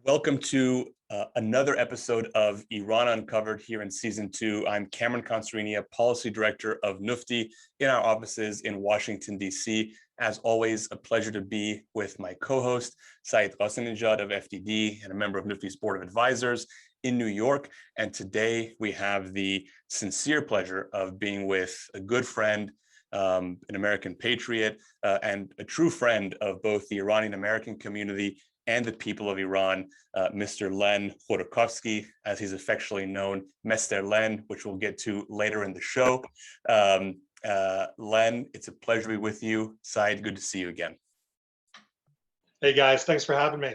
Welcome to another episode of Iran Uncovered here in season 2. I'm Cameron Khansarinia, Policy Director of NUFDI in our offices in Washington, D.C. As always, a pleasure to be with my co-host, Saeed Ghasseminejad of FDD and a member of NUFDI's Board of Advisors in New York. And today we have the sincere pleasure of being with a good friend, an American patriot, and a true friend of both the Iranian American community and the people of Iran, Mr. Len Khodorkovsky, as he's affectionately known, Mr. Len, which we'll get to later in the show. Len, it's a pleasure to be with you. Saeed, good to see you again. Hey guys, thanks for having me.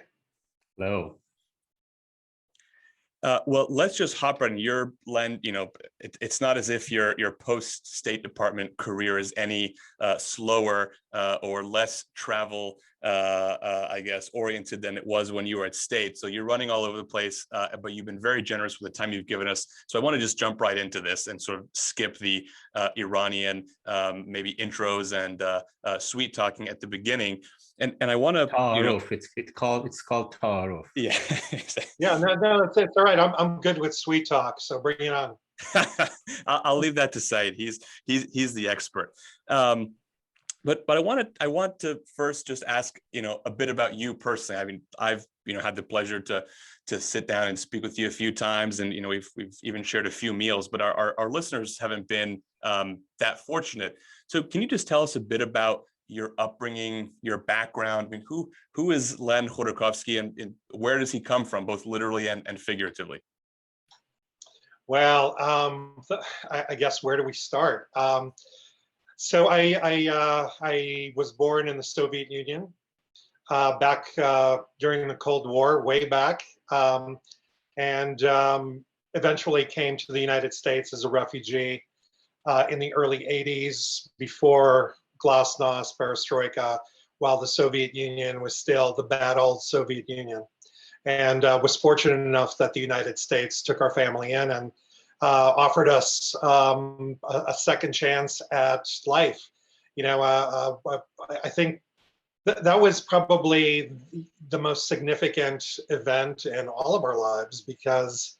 Hello. Well, let's just hop right in. Your, Len, it's not as if your post-State Department career is any slower or less travel, I guess, oriented than it was when you were at State. So you're running all over the place, but you've been very generous with the time you've given us. So I want to just jump right into this and sort of skip the Iranian maybe intros and sweet talking at the beginning. And I want to, it's called Ta'aruf. Yeah. Yeah, no, it's all right. I'm good with sweet talk, so bring it on. I'll leave that to Saeed. He's the expert. But I want to first just ask a bit about you personally. I mean, I've had the pleasure to sit down and speak with you a few times, and we've even shared a few meals. But our listeners haven't been that fortunate. So can you just tell us a bit about your upbringing, your background? I mean, who is Len Khodorkovsky, and where does he come from, both literally and figuratively? Well, I guess where do we start? So I was born in the Soviet Union back during the Cold War, way back, and eventually came to the United States as a refugee in the early 80s, before Glasnost, Perestroika, while the Soviet Union was still the bad old Soviet Union, and was fortunate enough that the United States took our family in and offered us a second chance at life. I think that was probably the most significant event in all of our lives, because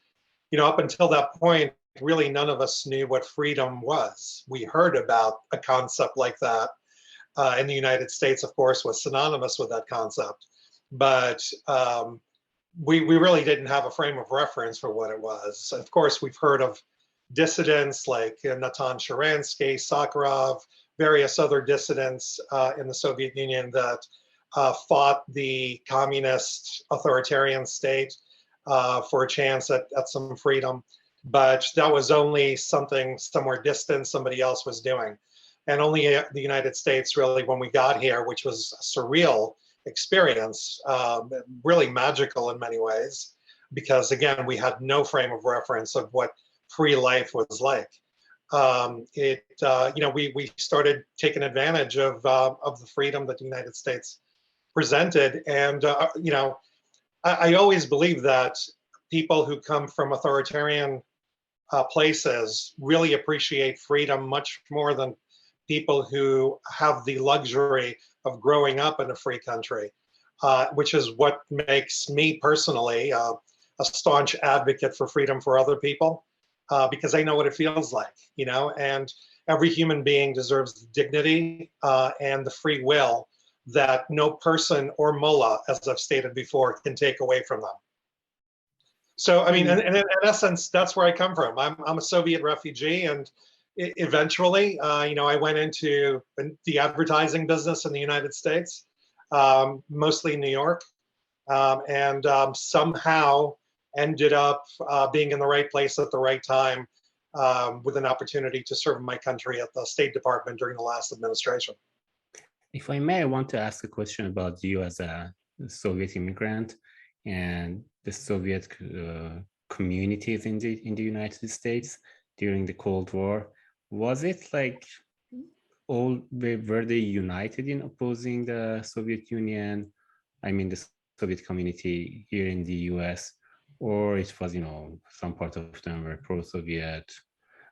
up until that point, really none of us knew what freedom was. We heard about a concept like that in the United States, of course, was synonymous with that concept, but we really didn't have a frame of reference for what it was. Of course, we've heard of dissidents like Natan Sharansky, Sakharov, various other dissidents in the Soviet Union that fought the communist authoritarian state for a chance at some freedom. But that was only something somewhere distant somebody else was doing. And only the United States, really, when we got here, which was a surreal experience, really magical in many ways, because again, we had no frame of reference of what free life was like. We started taking advantage of the freedom that the United States presented. And, I always believe that people who come from authoritarian places really appreciate freedom much more than people who have the luxury of growing up in a free country, which is what makes me personally a staunch advocate for freedom for other people, because I know what it feels like, and every human being deserves dignity and the free will that no person or mullah, as I've stated before, can take away from them. So, I mean, in essence, that's where I come from. I'm a Soviet refugee, and eventually, I went into the advertising business in the United States, mostly in New York, and somehow ended up being in the right place at the right time with an opportunity to serve my country at the State Department during the last administration. If I may, I want to ask a question about you as a Soviet immigrant and the Soviet communities in the United States during the Cold War. Was it like were they united in opposing the Soviet Union? I mean, the Soviet community here in the US, or it was, some part of them were pro-Soviet?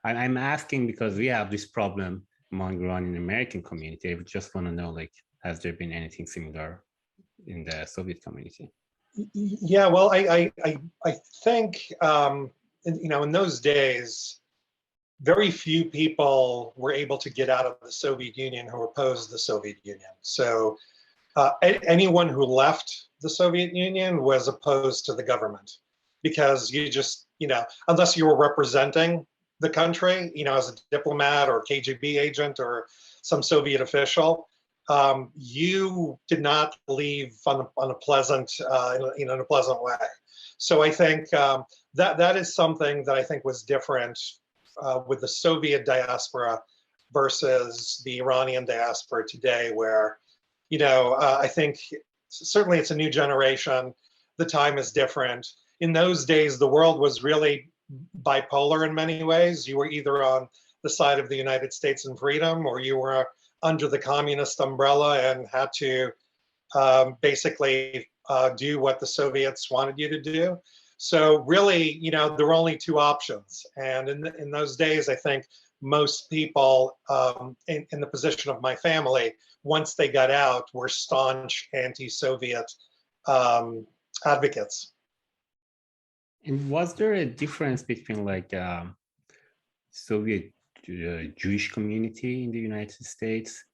I'm asking because we have this problem among Iranian American community. I just want to know, has there been anything similar in the Soviet community? Yeah, well, I think, in those days, very few people were able to get out of the Soviet Union who opposed the Soviet Union. So anyone who left the Soviet Union was opposed to the government because you just, unless you were representing the country, as a diplomat or KGB agent or some Soviet official, you did not leave on a pleasant, in a pleasant way. So I think that is something that I think was different with the Soviet diaspora versus the Iranian diaspora today, where, I think certainly it's a new generation. The time is different. In those days, the world was really bipolar in many ways. You were either on the side of the United States and freedom, or you were under the communist umbrella and had to basically do what the Soviets wanted you to do. So really, there were only two options. And in those days, I think most people in the position of my family, once they got out, were staunch anti-Soviet advocates. And was there a difference between Soviet Jewish community in the United States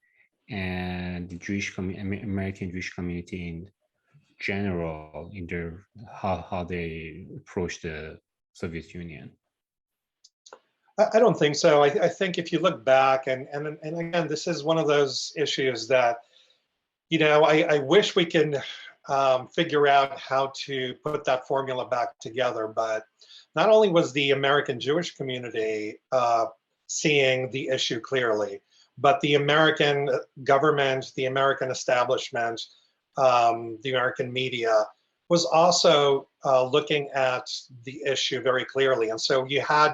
and the American Jewish community in general in their how they approach the Soviet Union? I don't think so. I think if you look back, and again, this is one of those issues that, I wish we can figure out how to put that formula back together. But not only was the American Jewish community seeing the issue clearly, but the American government, the American establishment, the American media was also looking at the issue very clearly. And so you had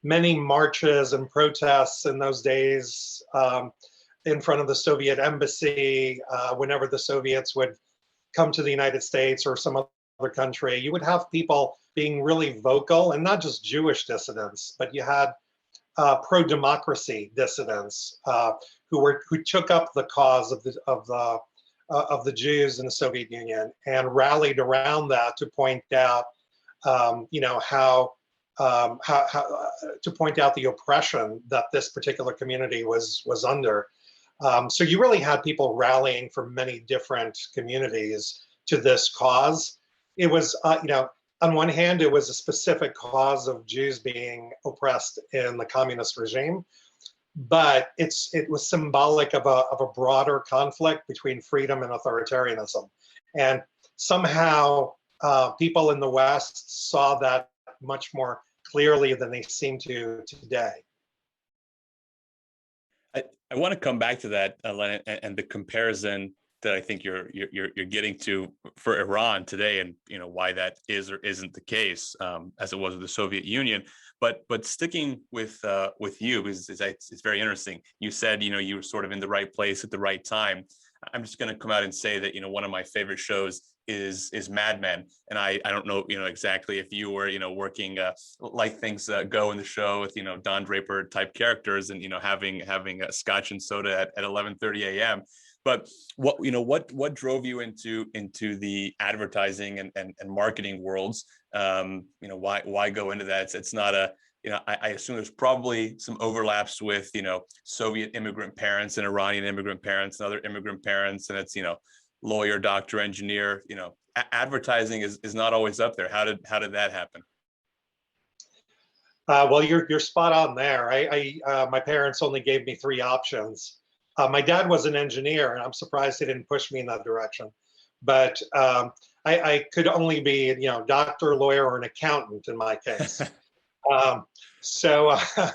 many marches and protests in those days in front of the Soviet embassy. Whenever the Soviets would come to the United States or some other country, you would have people being really vocal, and not just Jewish dissidents, but you had pro-democracy dissidents who took up the cause of the Jews in the Soviet Union and rallied around that to point out, how to point out the oppression that this particular community was under. So you really had people rallying from many different communities to this cause. It was, on one hand, it was a specific cause of Jews being oppressed in the communist regime, but it was symbolic of a broader conflict between freedom and authoritarianism. And somehow people in the West saw that much more clearly than they seem to today. I want to come back to that, Len, and the comparison that I think you're getting to for Iran today, and why that is or isn't the case as it was with the Soviet Union. But sticking with you, because it's very interesting. You said you were sort of in the right place at the right time. I'm just going to come out and say that one of my favorite shows is Mad Men, and I don't know exactly if you were working like things go in the show with Don Draper type characters and having a scotch and soda at 11:30 a.m. But what drove you into the advertising and marketing worlds? Why go into that? It's not a I assume there's probably some overlaps with Soviet immigrant parents and Iranian immigrant parents and other immigrant parents, and it's lawyer, doctor, engineer. Advertising is not always up there. How did that happen? Well, you're spot on there. My parents only gave me three options. My dad was an engineer, and I'm surprised he didn't push me in that direction. But I could only be, doctor, lawyer, or an accountant in my case. So I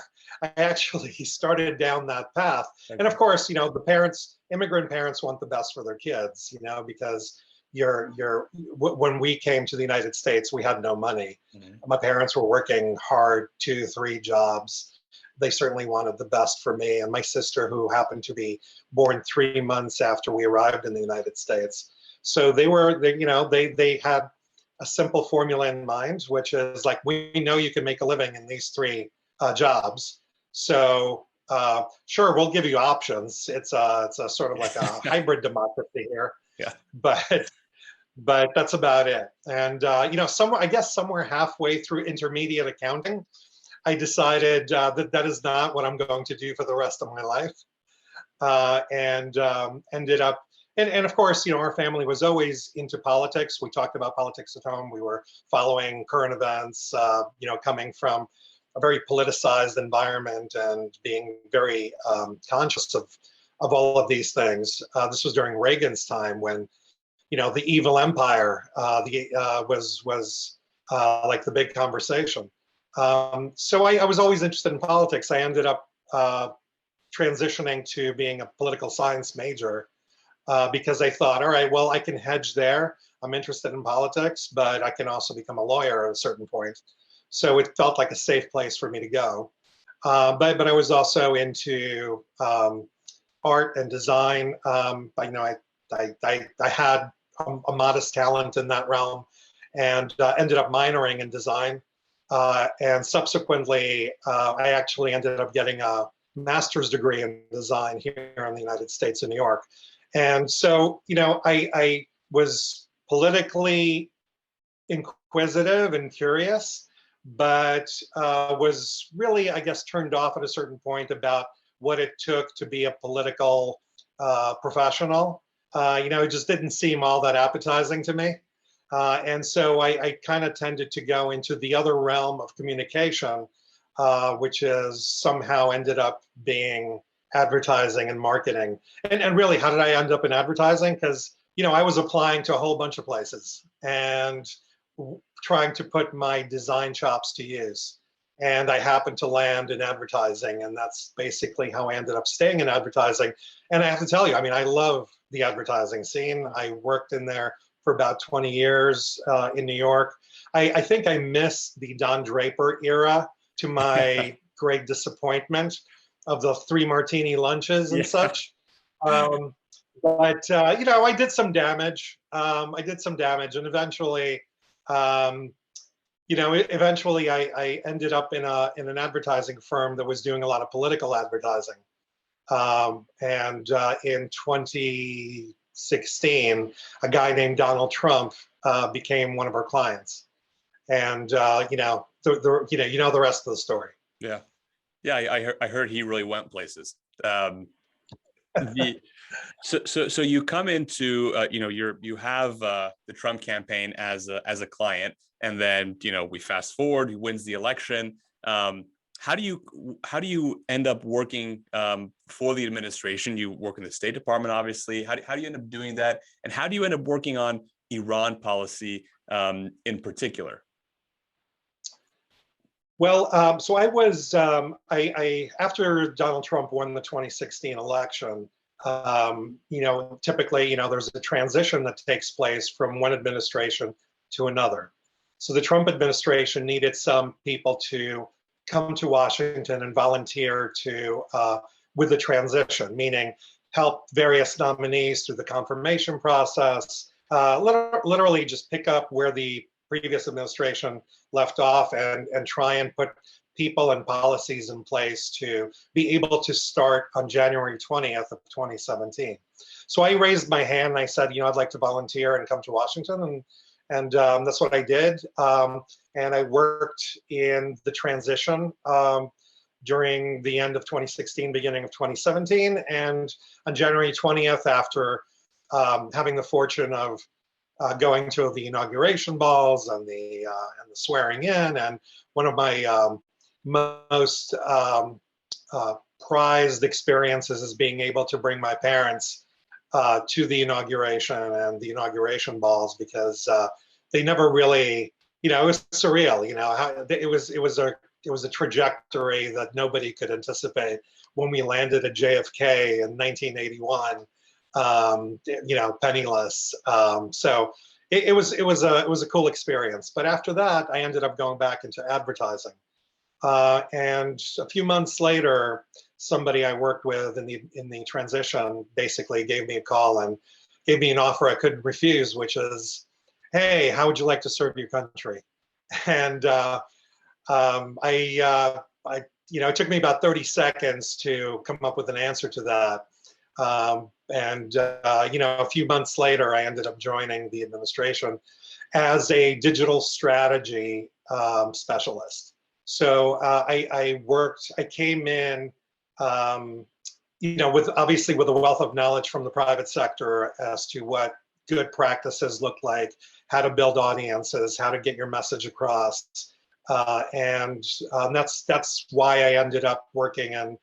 actually started down that path. Okay. And of course, immigrant parents want the best for their kids, because when we came to the United States, we had no money. Mm-hmm. My parents were working hard, 2-3 jobs. They certainly wanted the best for me and my sister, who happened to be born 3 months after we arrived in the United States. So they had a simple formula in mind, which is like, we know you can make a living in these 3 jobs. So sure, we'll give you options. It's a sort of like a hybrid democracy here. Yeah. but that's about it. And I guess somewhere halfway through intermediate accounting, I decided that that is not what I'm going to do for the rest of my life, and ended up. And of course, our family was always into politics. We talked about politics at home. We were following current events, coming from a very politicized environment and being very conscious of all of these things. This was during Reagan's time when, the evil empire was like the big conversation. So I was always interested in politics. I ended up transitioning to being a political science major because I thought, all right, well, I can hedge there. I'm interested in politics, but I can also become a lawyer at a certain point. So it felt like a safe place for me to go. But I was also into art and design. I had a modest talent in that realm, and ended up minoring in design. And subsequently, I actually ended up getting a master's degree in design here in the United States in New York. And so, I was politically inquisitive and curious, but was really, I guess, turned off at a certain point about what it took to be a political professional. It just didn't seem all that appetizing to me. And so I kind of tended to go into the other realm of communication, which is somehow ended up being advertising and marketing. And really, how did I end up in advertising? Because, I was applying to a whole bunch of places and trying to put my design chops to use. And I happened to land in advertising, and that's basically how I ended up staying in advertising. And I have to tell you, I love the advertising scene. I worked in there for about 20 years in New York. I think I missed the Don Draper era, to my great disappointment, of the 3 martini lunches and such. But I did some damage. And eventually, eventually I ended up in an advertising firm that was doing a lot of political advertising. And in 2016, a guy named Donald Trump became one of our clients. And the rest of the story. Yeah, I heard he really went places. So you come into you have the Trump campaign as a client, and then we fast forward, he wins the election. How do you end up working for the administration? You work in the State Department, obviously. How do you end up doing that, and how do you end up working on Iran policy in particular? Well, so I was after Donald Trump won the 2016 election. Typically, there's a transition that takes place from one administration to another. So the Trump administration needed some people to come to Washington and volunteer with the transition, meaning help various nominees through the confirmation process, literally just pick up where the previous administration left off and try and put people and policies in place to be able to start on January 20th of 2017. So I raised my hand and I said, I'd like to volunteer and come to Washington. And that's what I did. And I worked in the transition during the end of 2016, beginning of 2017. And on January 20th, after having the fortune of going to the inauguration balls and the swearing in, and one of my most prized experiences is being able to bring my parents to the inauguration and the inauguration balls, because they never really, it was surreal. It was a trajectory that nobody could anticipate when we landed at JFK in 1981. Penniless. So it was a cool experience. But after that, I ended up going back into advertising. And a few months later, somebody I worked with in the transition basically gave me a call and gave me an offer I couldn't refuse, which is, hey, how would you like to serve your country? And it took me about 30 seconds to come up with an answer to that. A few months later, I ended up joining the administration as a digital strategy specialist. So I came in, obviously with a wealth of knowledge from the private sector as to what good practices look like, how to build audiences, how to get your message across. That's why I ended up working at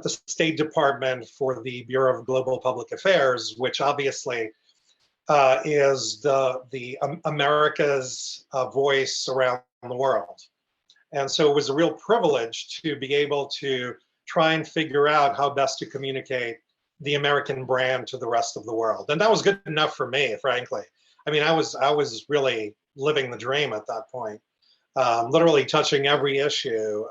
the State Department for the Bureau of Global Public Affairs, which obviously is the America's voice around the world. And so it was a real privilege to be able to try and figure out how best to communicate the American brand to the rest of the world. And that was good enough for me, frankly. I mean, I was really living the dream at that point, literally touching every issue,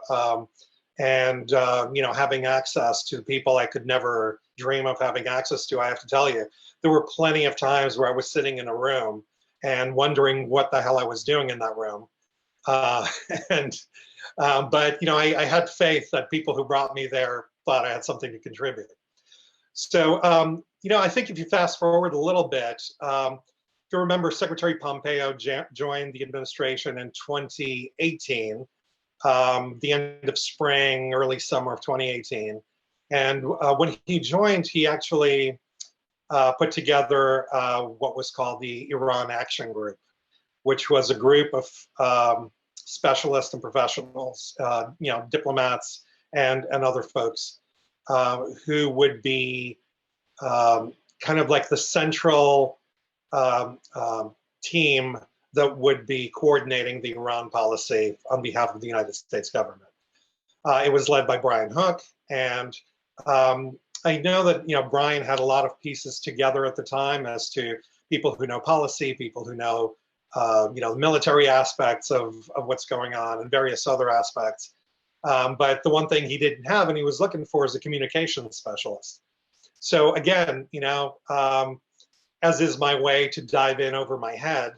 and having access to people I could never dream of having access to. I have to tell you, there were plenty of times where I was sitting in a room and wondering what the hell I was doing in that room. But I had faith that people who brought me there thought I had something to contribute. So, I think if you fast forward a little bit, if you remember, Secretary Pompeo joined the administration in 2018, the end of spring, early summer of 2018. And when he joined, he actually put together what was called the Iran Action Group, which was a group of specialists and professionals, diplomats and other folks who would be kind of like the central team that would be coordinating the Iran policy on behalf of the United States government. It was led by Brian Hook, and I know that Brian had a lot of pieces together at the time as to people who know policy, people who know military aspects of what's going on, and various other aspects. But the one thing he didn't have and he was looking for is a communications specialist. So again, as is my way to dive in over my head,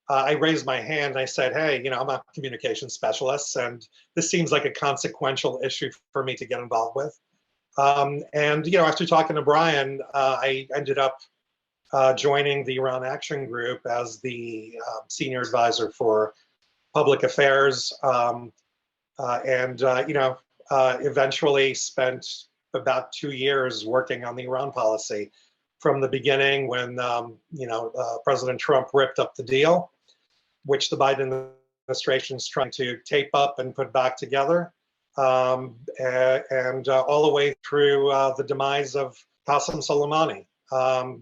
I raised my hand and I said, hey, I'm a communications specialist, and this seems like a consequential issue for me to get involved with. After talking to Brian, I ended up joining the Iran Action Group as the senior advisor for public affairs, eventually spent about 2 years working on the Iran policy from the beginning when President Trump ripped up the deal, which the Biden administration is trying to tape up and put back together, and all the way through the demise of Qasem Soleimani,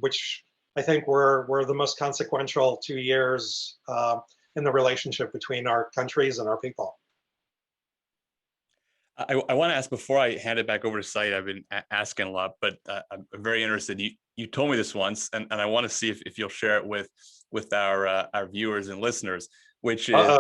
which I think were the most consequential 2 years in the relationship between our countries and our people. I want to ask, before I hand it back over to Saeed, I've been asking a lot, but I'm very interested. You told me this once, and I want to see if you'll share it with our viewers and listeners, which is,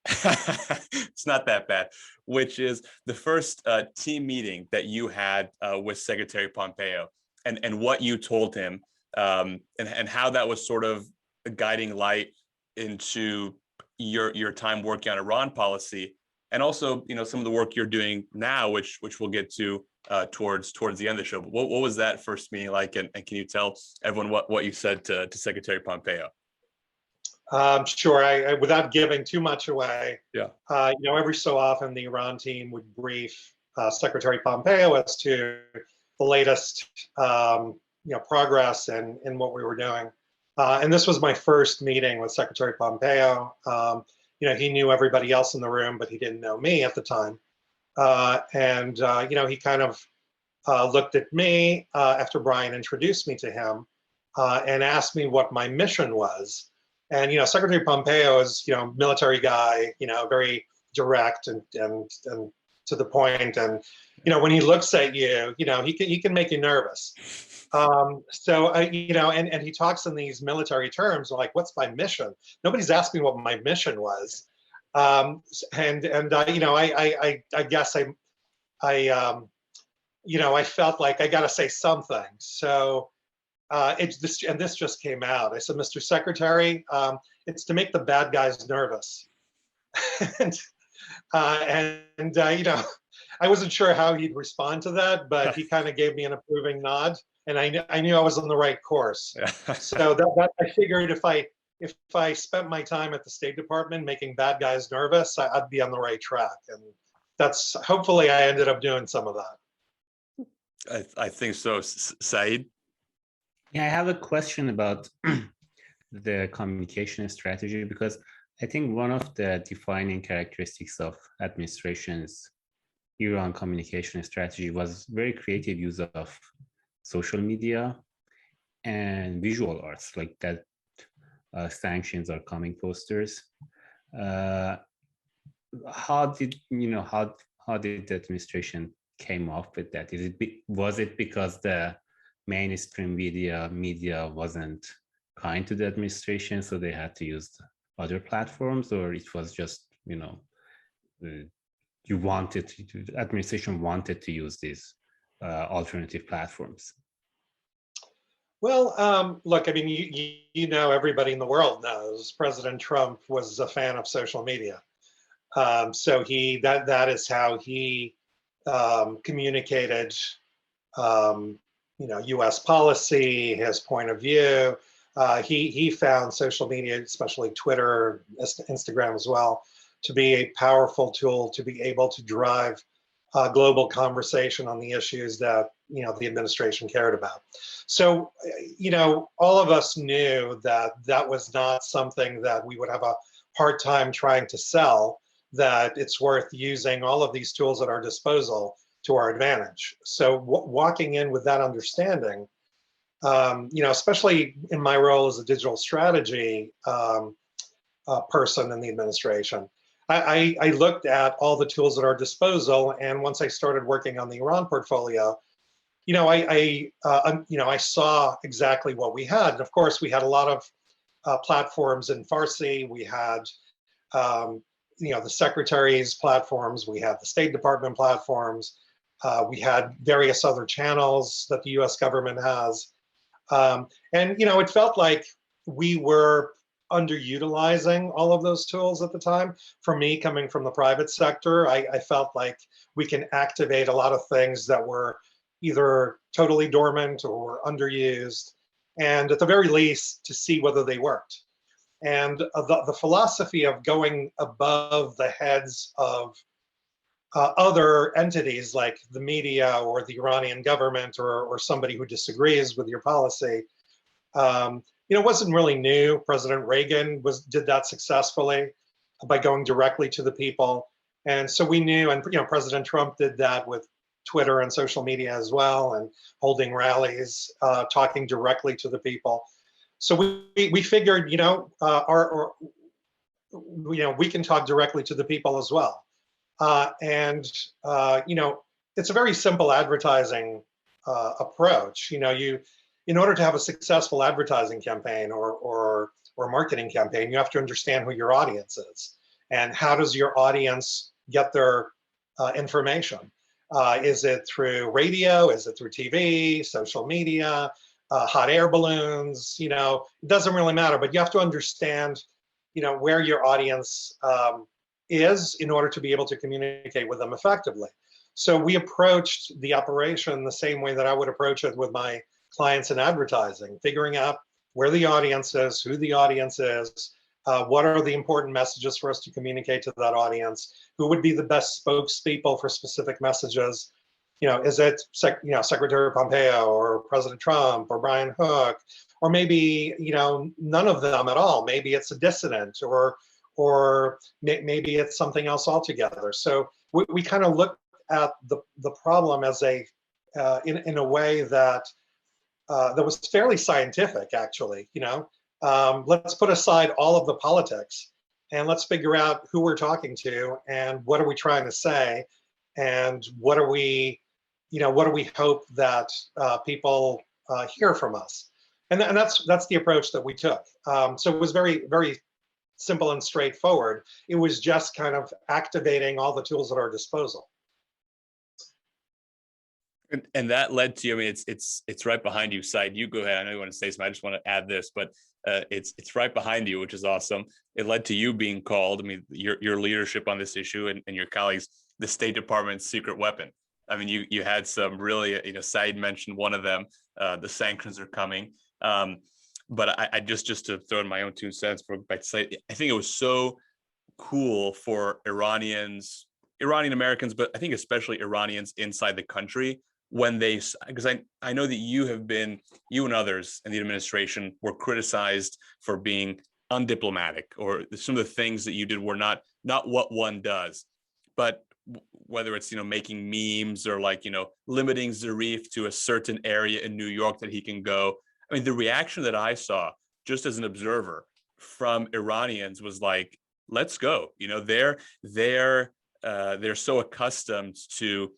it's not that bad, which is the first team meeting that you had with Secretary Pompeo, and what you told him, and how that was sort of a guiding light into your time working on Iran policy. And also, some of the work you're doing now, which we'll get to towards the end of the show. But what was that first meeting like? And can you tell everyone what you said to Secretary Pompeo? Sure. I without giving too much away. Yeah. Every so often the Iran team would brief Secretary Pompeo as to the latest, progress in what we were doing. And this was my first meeting with Secretary Pompeo. He knew everybody else in the room, but he didn't know me at the time. He kind of looked at me after Brian introduced me to him and asked me what my mission was. And, Secretary Pompeo is, military guy, very direct and to the point. And, when he looks at you, he can make you nervous. And he talks in these military terms, like, what's my mission? Nobody's asked me what my mission was. I guess I felt like I got to say something. So this just came out. I said, Mr. Secretary, it's to make the bad guys nervous. I wasn't sure how he'd respond to that, but he kind of gave me an approving nod. and I knew I was on the right course. So that I figured if I spent my time at the State Department making bad guys nervous, I'd be on the right track. And that's hopefully I ended up doing some of that. I think so. Saeed? Yeah, I have a question about the communication strategy, because I think one of the defining characteristics of administration's Iran communication strategy was very creative use of social media and visual arts, like that sanctions or coming posters. How did the administration came up with that? Was it because the mainstream media wasn't kind to the administration, so they had to use other platforms, or it was just the administration wanted to use these alternative platforms? Well, look, I mean, you know, everybody in the world knows President Trump was a fan of social media. So that is how he communicated, U.S. policy, his point of view. He found social media, especially Twitter, Instagram as well, to be a powerful tool to be able to drive global conversation on the issues that the administration cared about. So all of us knew that that was not something that we would have a hard time trying to sell, that it's worth using all of these tools at our disposal to our advantage. So walking in with that understanding, especially in my role as a digital strategy person in the administration, I looked at all the tools at our disposal, and once I started working on the Iran portfolio, I saw exactly what we had. And of course, we had a lot of platforms in Farsi. We had, the Secretary's platforms. We had the State Department platforms. We had various other channels that the U.S. government has. And it felt like we were underutilizing all of those tools at the time. For me, coming from the private sector, I felt like we can activate a lot of things that were either totally dormant or underused, and at the very least, to see whether they worked. And the philosophy of going above the heads of other entities like the media or the Iranian government or somebody who disagrees with your policy, wasn't really new. President Reagan did that successfully by going directly to the people. And so we knew, and President Trump did that with Twitter and social media as well, and holding rallies, talking directly to the people. So we figured, we can talk directly to the people as well. It's a very simple advertising approach. In order to have a successful advertising campaign or marketing campaign, you have to understand who your audience is and how does your audience get their information. Is it through radio? Is it through TV, social media, hot air balloons? It doesn't really matter, but you have to understand, where your audience is in order to be able to communicate with them effectively. So we approached the operation the same way that I would approach it with my clients in advertising, figuring out where the audience is, who the audience is, what are the important messages for us to communicate to that audience, who would be the best spokespeople for specific messages. Is it Secretary Pompeo or President Trump or Brian Hook, or maybe none of them at all. Maybe it's a dissident, or maybe it's something else altogether. So we kind of looked at the problem as in a way that was fairly scientific, actually. Let's put aside all of the politics and let's figure out who we're talking to and what are we trying to say, and what do we hope that people hear from us. And that's the approach that we took. So it was very, very simple and straightforward. It was just kind of activating all the tools at our disposal. And that led to, it's right behind you, Saeed. You go ahead. I know you want to say something. I just want to add this, but it's right behind you, which is awesome. It led to you being called, your leadership on this issue and your colleagues, the State Department's secret weapon. I mean, you had some really, Saeed mentioned one of them. The sanctions are coming. But I just to throw in my own 2 cents for back to say, I think it was so cool for Iranian Americans, but I think especially Iranians inside the country when because I know that you and others in the administration were criticized for being undiplomatic, or some of the things that you did were not what one does. But whether it's making memes or limiting Zarif to a certain area in New York that he can go, I mean, the reaction that I saw just as an observer from Iranians was like, let's go. They're so accustomed to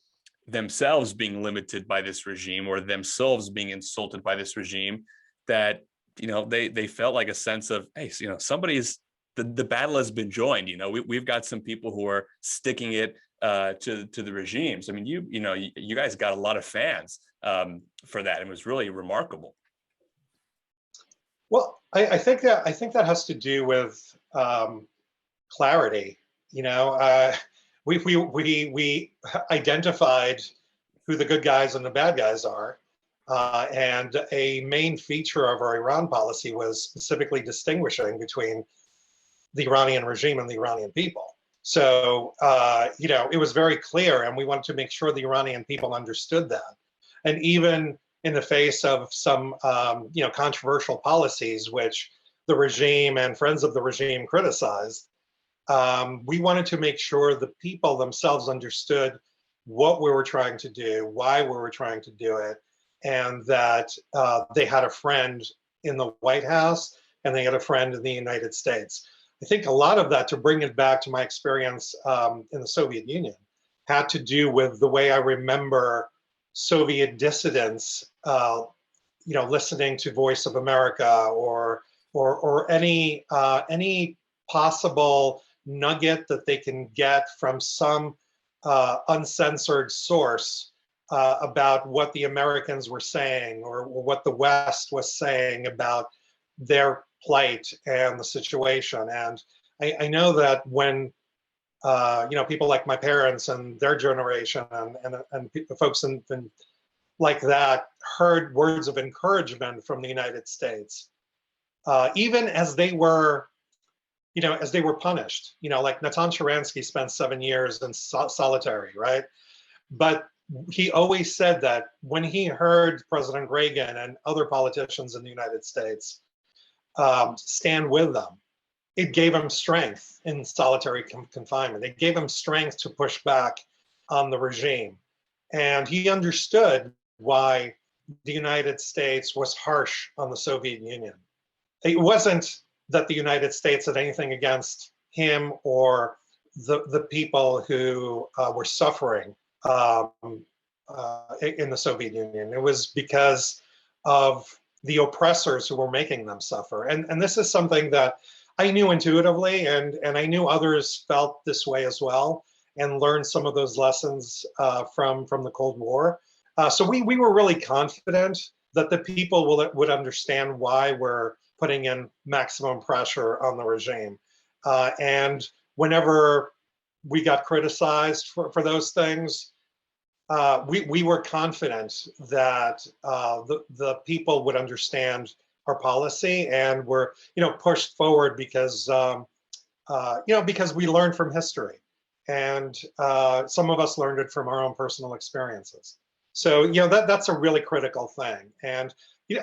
themselves being limited by this regime, or themselves being insulted by this regime, that they felt like a sense of, hey, somebody's the battle has been joined. We've got some people who are sticking it to the regimes. I mean, you guys got a lot of fans for that. It was really remarkable. Well, I think that has to do with clarity. We identified who the good guys and the bad guys are, and a main feature of our Iran policy was specifically distinguishing between the Iranian regime and the Iranian people. So it was very clear, and we wanted to make sure the Iranian people understood that. And even in the face of some controversial policies which the regime and friends of the regime criticized, we wanted to make sure the people themselves understood what we were trying to do, why we were trying to do it, and that they had a friend in the White House and they had a friend in the United States. I think a lot of that, to bring it back to my experience in the Soviet Union, had to do with the way I remember Soviet dissidents, listening to Voice of America or any possible nugget that they can get from some uncensored source about what the Americans were saying, or what the West was saying about their plight and the situation. And I know that when people like my parents and their generation and folks like that heard words of encouragement from the United States, even as they were punished, like Natan Sharansky spent 7 years in solitary, right? But he always said that when he heard President Reagan and other politicians in the United States stand with them, it gave him strength in solitary confinement. It gave him strength to push back on the regime. And he understood why the United States was harsh on the Soviet Union. It wasn't that the United States had anything against him or the people who were suffering in the Soviet Union. It was because of the oppressors who were making them suffer. And this is something that I knew intuitively, and I knew others felt this way as well, and learned some of those lessons from the Cold War. So we were really confident that the people would understand why we're putting in maximum pressure on the regime. And whenever we got criticized for those things, we were confident that the people would understand our policy, and were pushed forward because because we learned from history, and some of us learned it from our own personal experiences. So that's a really critical thing. And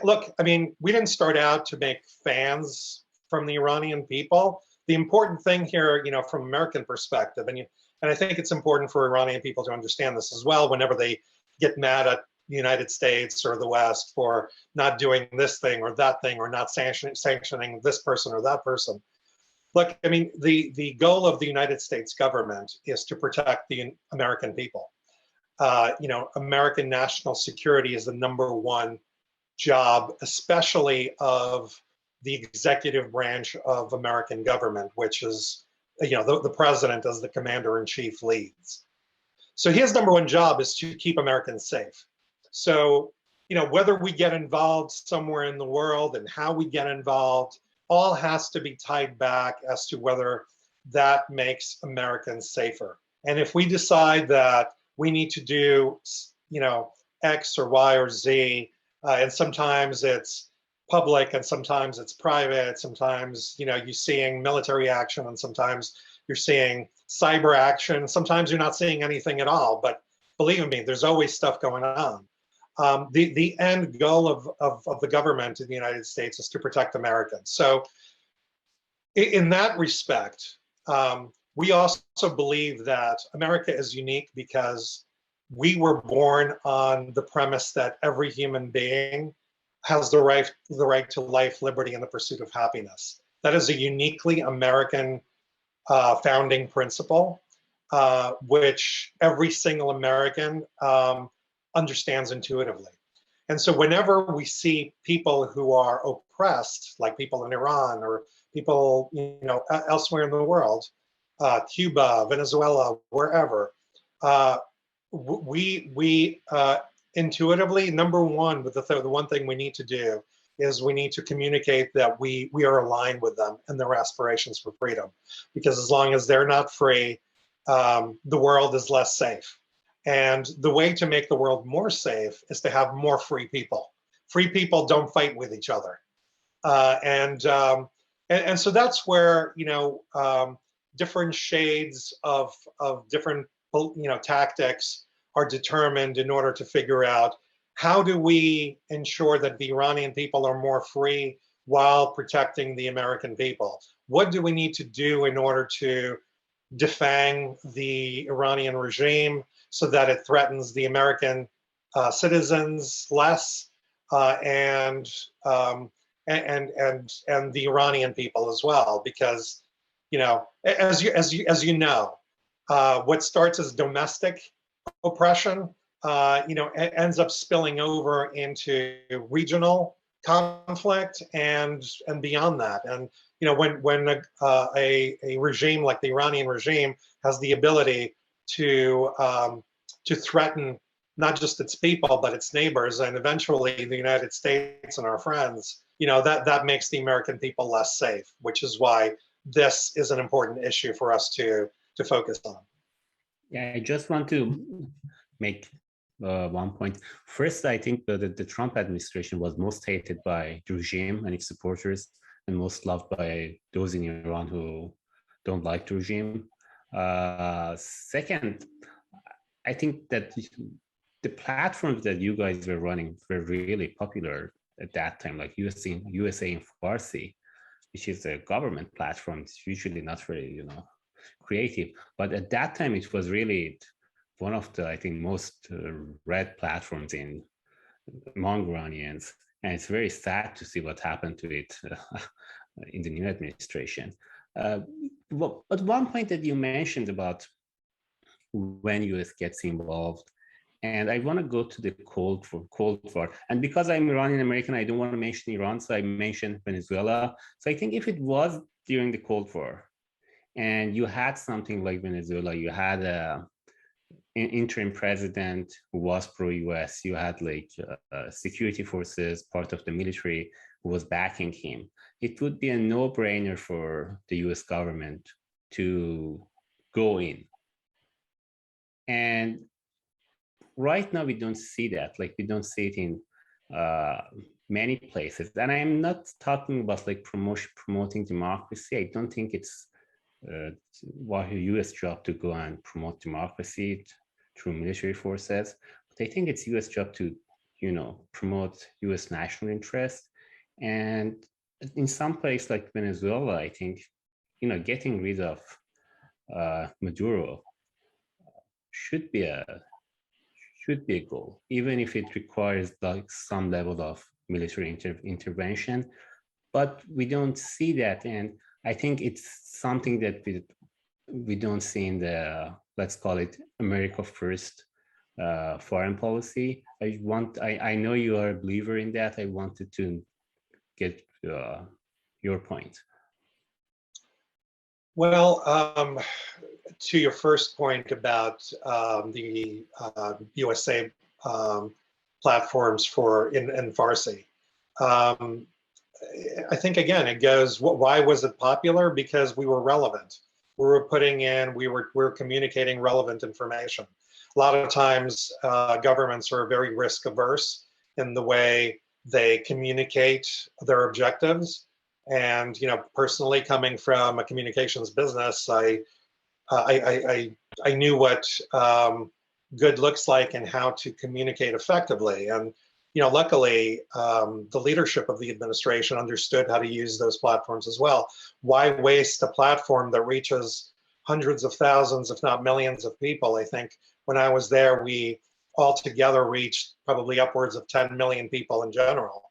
look, I mean, we didn't start out to make fans from the Iranian people. The important thing here, from American perspective, and I think it's important for Iranian people to understand this as well, whenever they get mad at the United States or the West for not doing this thing or that thing, or not sanctioning this person or that person. Look, I mean, the goal of the United States government is to protect the American people. American national security is the #1 job, especially of the executive branch of American government, which is, the president as the commander-in-chief leads. So his #1 job is to keep Americans safe. So, whether we get involved somewhere in the world and how we get involved, all has to be tied back as to whether that makes Americans safer. And if we decide that we need to do, X or Y or Z, and sometimes it's public and sometimes it's private. Sometimes, you're seeing military action and sometimes you're seeing cyber action. Sometimes you're not seeing anything at all, but believe me, there's always stuff going on. The end goal of the government in the United States is to protect Americans. So in that respect, we also believe that America is unique because we were born on the premise that every human being has the right to life, liberty, and the pursuit of happiness. That is a uniquely American founding principle, which every single American understands intuitively. And so whenever we see people who are oppressed, like people in Iran or people elsewhere in the world, Cuba, Venezuela, wherever, we intuitively, number one, the one thing we need to do is we need to communicate that we are aligned with them and their aspirations for freedom. Because as long as they're not free, the world is less safe. And the way to make the world more safe is to have more free people. Free people don't fight with each other. And so that's where, different shades of different, tactics are determined in order to figure out how do we ensure that the Iranian people are more free while protecting the American people? What do we need to do in order to defang the Iranian regime so that it threatens the American citizens less, and the Iranian people as well? Because as you know, what starts as domestic oppression, ends up spilling over into regional conflict and beyond that. And when a regime like the Iranian regime has the ability to threaten not just its people but its neighbors and eventually the United States and our friends, that makes the American people less safe, which is why this is an important issue for us to focus on. Yeah, I just want to make one point. First, I think that the Trump administration was most hated by the regime and its supporters and most loved by those in Iran who don't like the regime. Second, I think that the platforms that you guys were running were really popular at that time, like USA in Farsi, which is a government platform. It's usually not very, creative. But at that time, it was really one of the, I think, most read platforms among Iranians. And it's very sad to see what happened to it in the new administration. But one point that you mentioned about when US gets involved, and I want to go to the Cold War. And because I'm Iranian American, I don't want to mention Iran, so I mentioned Venezuela. So I think if it was during the Cold War, and you had something like Venezuela, you had an interim president who was pro-US, you had like security forces, part of the military who was backing him, it would be a no-brainer for the US government to go in. And right now we don't see that, like we don't see it in many places. And I'm not talking about like promoting democracy. I don't think it's a US job to go and promote democracy through military forces, but I think it's US job to, promote US national interest. And in some place like Venezuela, I think, getting rid of Maduro should be a goal, even if it requires like some level of military intervention. But we don't see that, and I think it's something that we don't see in the, let's call it, America First foreign policy. I know you are a believer in that. I wanted to get your point. Well, to your first point about the USA platforms in Farsi, I think again it goes. Why was it popular? Because we were relevant. We were communicating relevant information. a lot of times governments are very risk averse in the way they communicate their objectives. And personally, coming from a communications business, I knew what good looks like and how to communicate effectively. And luckily, the leadership of the administration understood how to use those platforms as well. Why waste a platform that reaches hundreds of thousands, if not millions of people? I think when I was there, we altogether reached probably upwards of 10 million people in general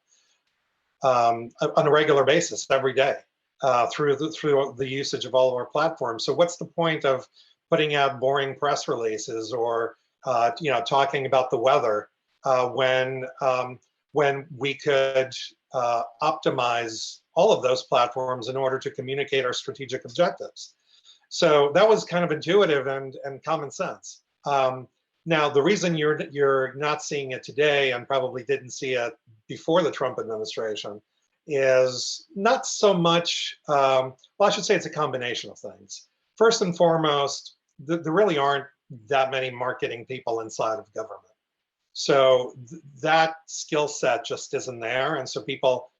on a regular basis every day through the usage of all of our platforms. So what's the point of putting out boring press releases or talking about the weather when we could optimize all of those platforms in order to communicate our strategic objectives? So that was kind of intuitive and common sense. Now, the reason you're not seeing it today and probably didn't see it before the Trump administration is not so much, well, I should say it's a combination of things. First and foremost, there really aren't that many marketing people inside of government. So that skill set just isn't there. And so people,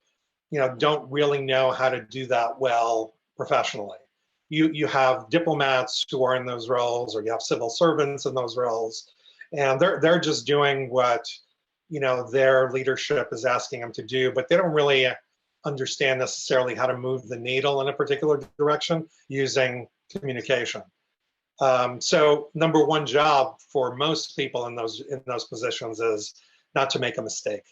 don't really know how to do that well professionally. You have diplomats who are in those roles, or you have civil servants in those roles, and they're just doing what their leadership is asking them to do, but they don't really understand necessarily how to move the needle in a particular direction using communication. So number one job for most people in those positions is not to make a mistake,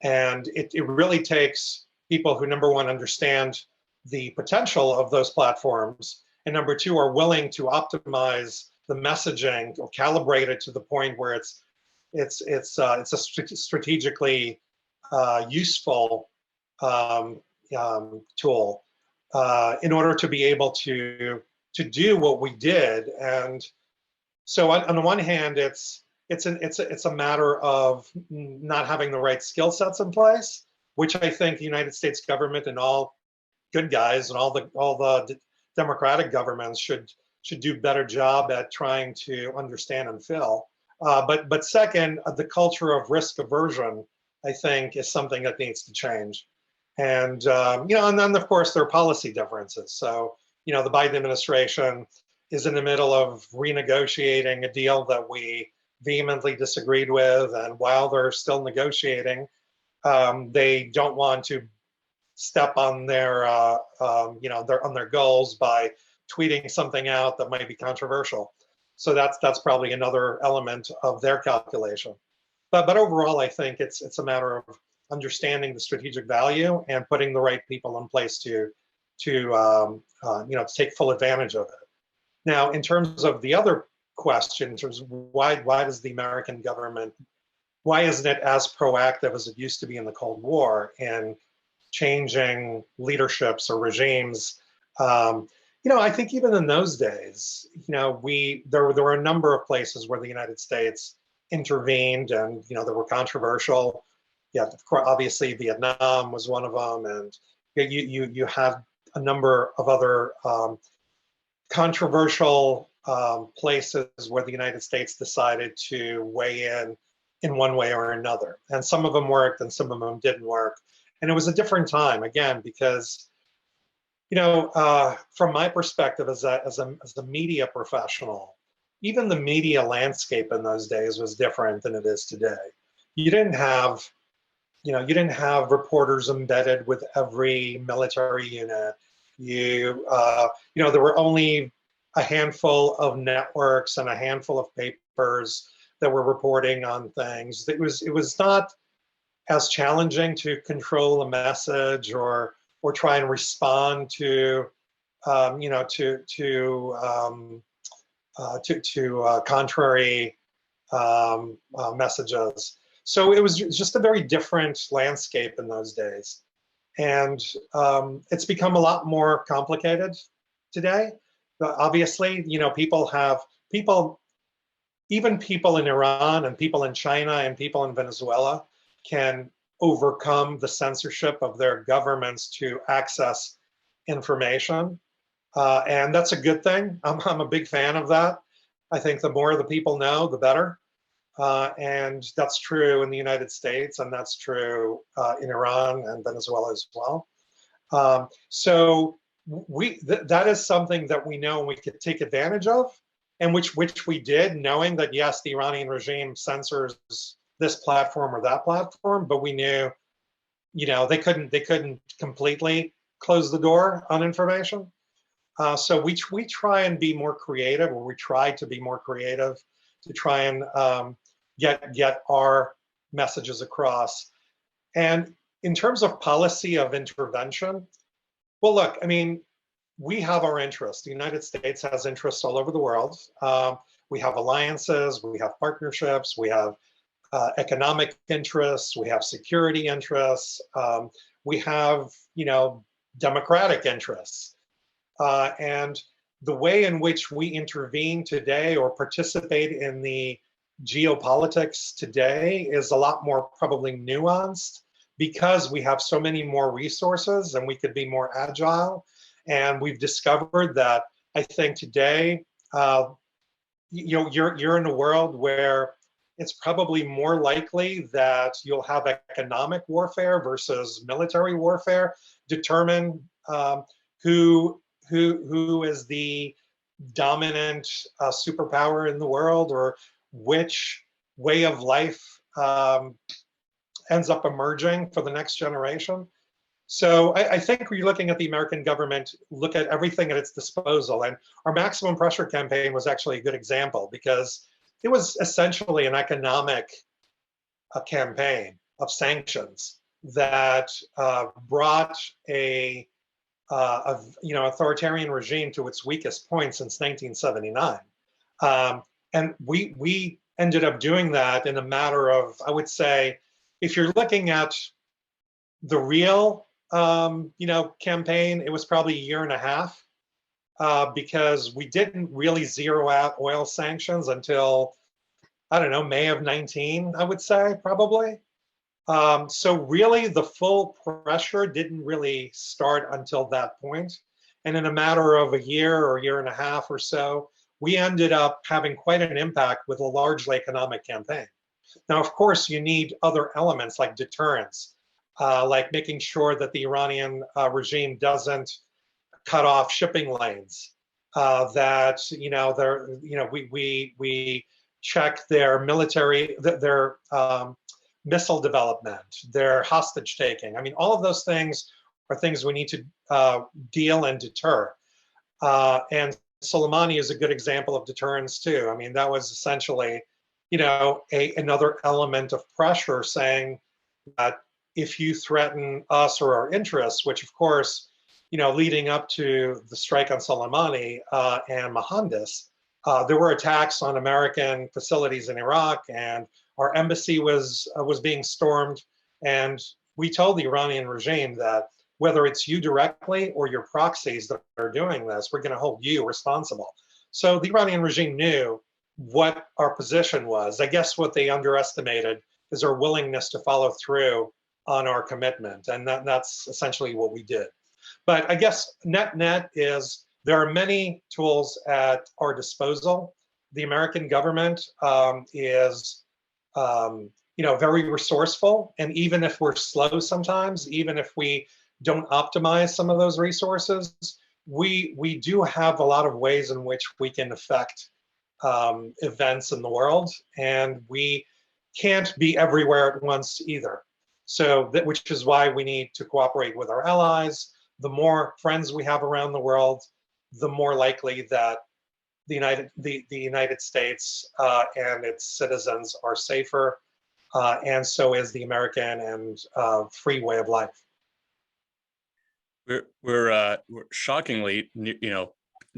and it really takes people who, number one, understand the potential of those platforms, and number two, are willing to optimize the messaging or calibrate it to the point where it's a strategically useful tool in order to be able to do what we did. And so on the one hand, it's a matter of not having the right skill sets in place, which I think the United States government and all good guys and all the democratic governments should do a better job at trying to understand and fill. But second, the culture of risk aversion, I think, is something that needs to change. And and then of course there are policy differences. So the Biden administration is in the middle of renegotiating a deal that we vehemently disagreed with, and while they're still negotiating, they don't want to step on their on their goals by tweeting something out that might be controversial. So that's probably another element of their calculation. But overall, I think it's a matter of understanding the strategic value and putting the right people in place to take full advantage of it. Now, in terms of the other question, in terms of why does the American government, why isn't it as proactive as it used to be in the Cold War in changing leaderships or regimes? I think even in those days, there were a number of places where the United States intervened, and there were controversial. Yeah, of course, obviously Vietnam was one of them, and you had a number of other controversial places where the United States decided to weigh in one way or another, and some of them worked and some of them didn't work. And it was a different time, again, because from my perspective as a media professional, even the media landscape in those days was different than it is today. You didn't have reporters embedded with every military unit. There were only a handful of networks and a handful of papers that were reporting on things. It was not as challenging to control a message or try and respond to contrary messages. So it was just a very different landscape in those days, and it's become a lot more complicated today. But obviously, even people in Iran and people in China and people in Venezuela can overcome the censorship of their governments to access information. And that's a good thing. I'm a big fan of that. I think the more the people know, the better. And that's true in the United States, and that's true in Iran and Venezuela as well. So that is something that we know we could take advantage of, and which we did, knowing that yes, the Iranian regime censors this platform or that platform, but we knew, they couldn't completely close the door on information. So we try and be more creative, or we try to be more creative to try and get our messages across. And in terms of policy of intervention, well, look, I mean, we have our interests. The United States has interests all over the world. We have alliances, we have partnerships, we have economic interests, we have security interests, we have, democratic interests. And the way in which we intervene today or participate in the geopolitics today is a lot more probably nuanced, because we have so many more resources and we could be more agile. And we've discovered that, I think today, you're in a world where it's probably more likely that you'll have economic warfare versus military warfare determine who is the dominant superpower in the world, or which way of life ends up emerging for the next generation. So I think we're looking at the American government, look at everything at its disposal. And our maximum pressure campaign was actually a good example, because it was essentially an economic campaign of sanctions that brought a authoritarian regime to its weakest point since 1979. And we ended up doing that in a matter of, I would say, if you're looking at the real campaign, it was probably a year and a half, because we didn't really zero out oil sanctions until, I don't know, May of 19, I would say, probably. So really the full pressure didn't really start until that point. And in a matter of a year or year and a half or so, we ended up having quite an impact with a largely economic campaign. Now, of course, you need other elements like deterrence, like making sure that the Iranian regime doesn't cut off shipping lanes, that we check their military, their missile development, their hostage taking. I mean, all of those things are things we need to deal and deter. And Soleimani is a good example of deterrence too. I mean, that was essentially, another element of pressure, saying that if you threaten us or our interests, which of course, leading up to the strike on Soleimani and Mohandas, there were attacks on American facilities in Iraq, and our embassy was being stormed. And we told the Iranian regime that whether it's you directly or your proxies that are doing this, we're going to hold you responsible. So the Iranian regime knew what our position was. I guess what they underestimated is our willingness to follow through on our commitment. And that's essentially what we did. But I guess net is there are many tools at our disposal. The American government is very resourceful. And even if we're slow sometimes, even if we don't optimize some of those resources, we do have a lot of ways in which we can affect events in the world, and we can't be everywhere at once either. So which is why we need to cooperate with our allies. The more friends we have around the world, the more likely that the United States and its citizens are safer, and so is the American and free way of life. We're shockingly,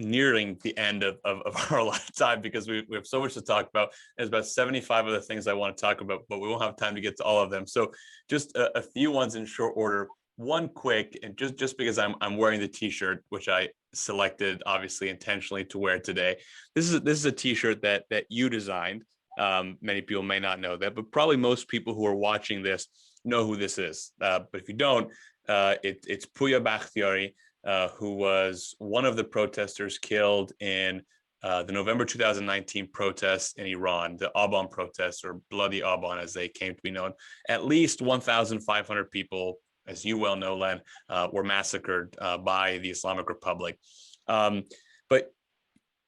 nearing the end of our allotted time, because we have so much to talk about. There's about 75 other things I want to talk about, but we won't have time to get to all of them. So just a few ones in short order. One quick, and just because I'm wearing the T-shirt, which I selected obviously intentionally to wear today. This is a T-shirt that you designed. Many people may not know that, but probably most people who are watching this know who this is. But if you don't, it's Puya Bakhtiari, who was one of the protesters killed in the November 2019 protests in Iran, the Aban protests, or Bloody Aban as they came to be known. At least 1,500 people, as you well know, Len, were massacred by the Islamic Republic. But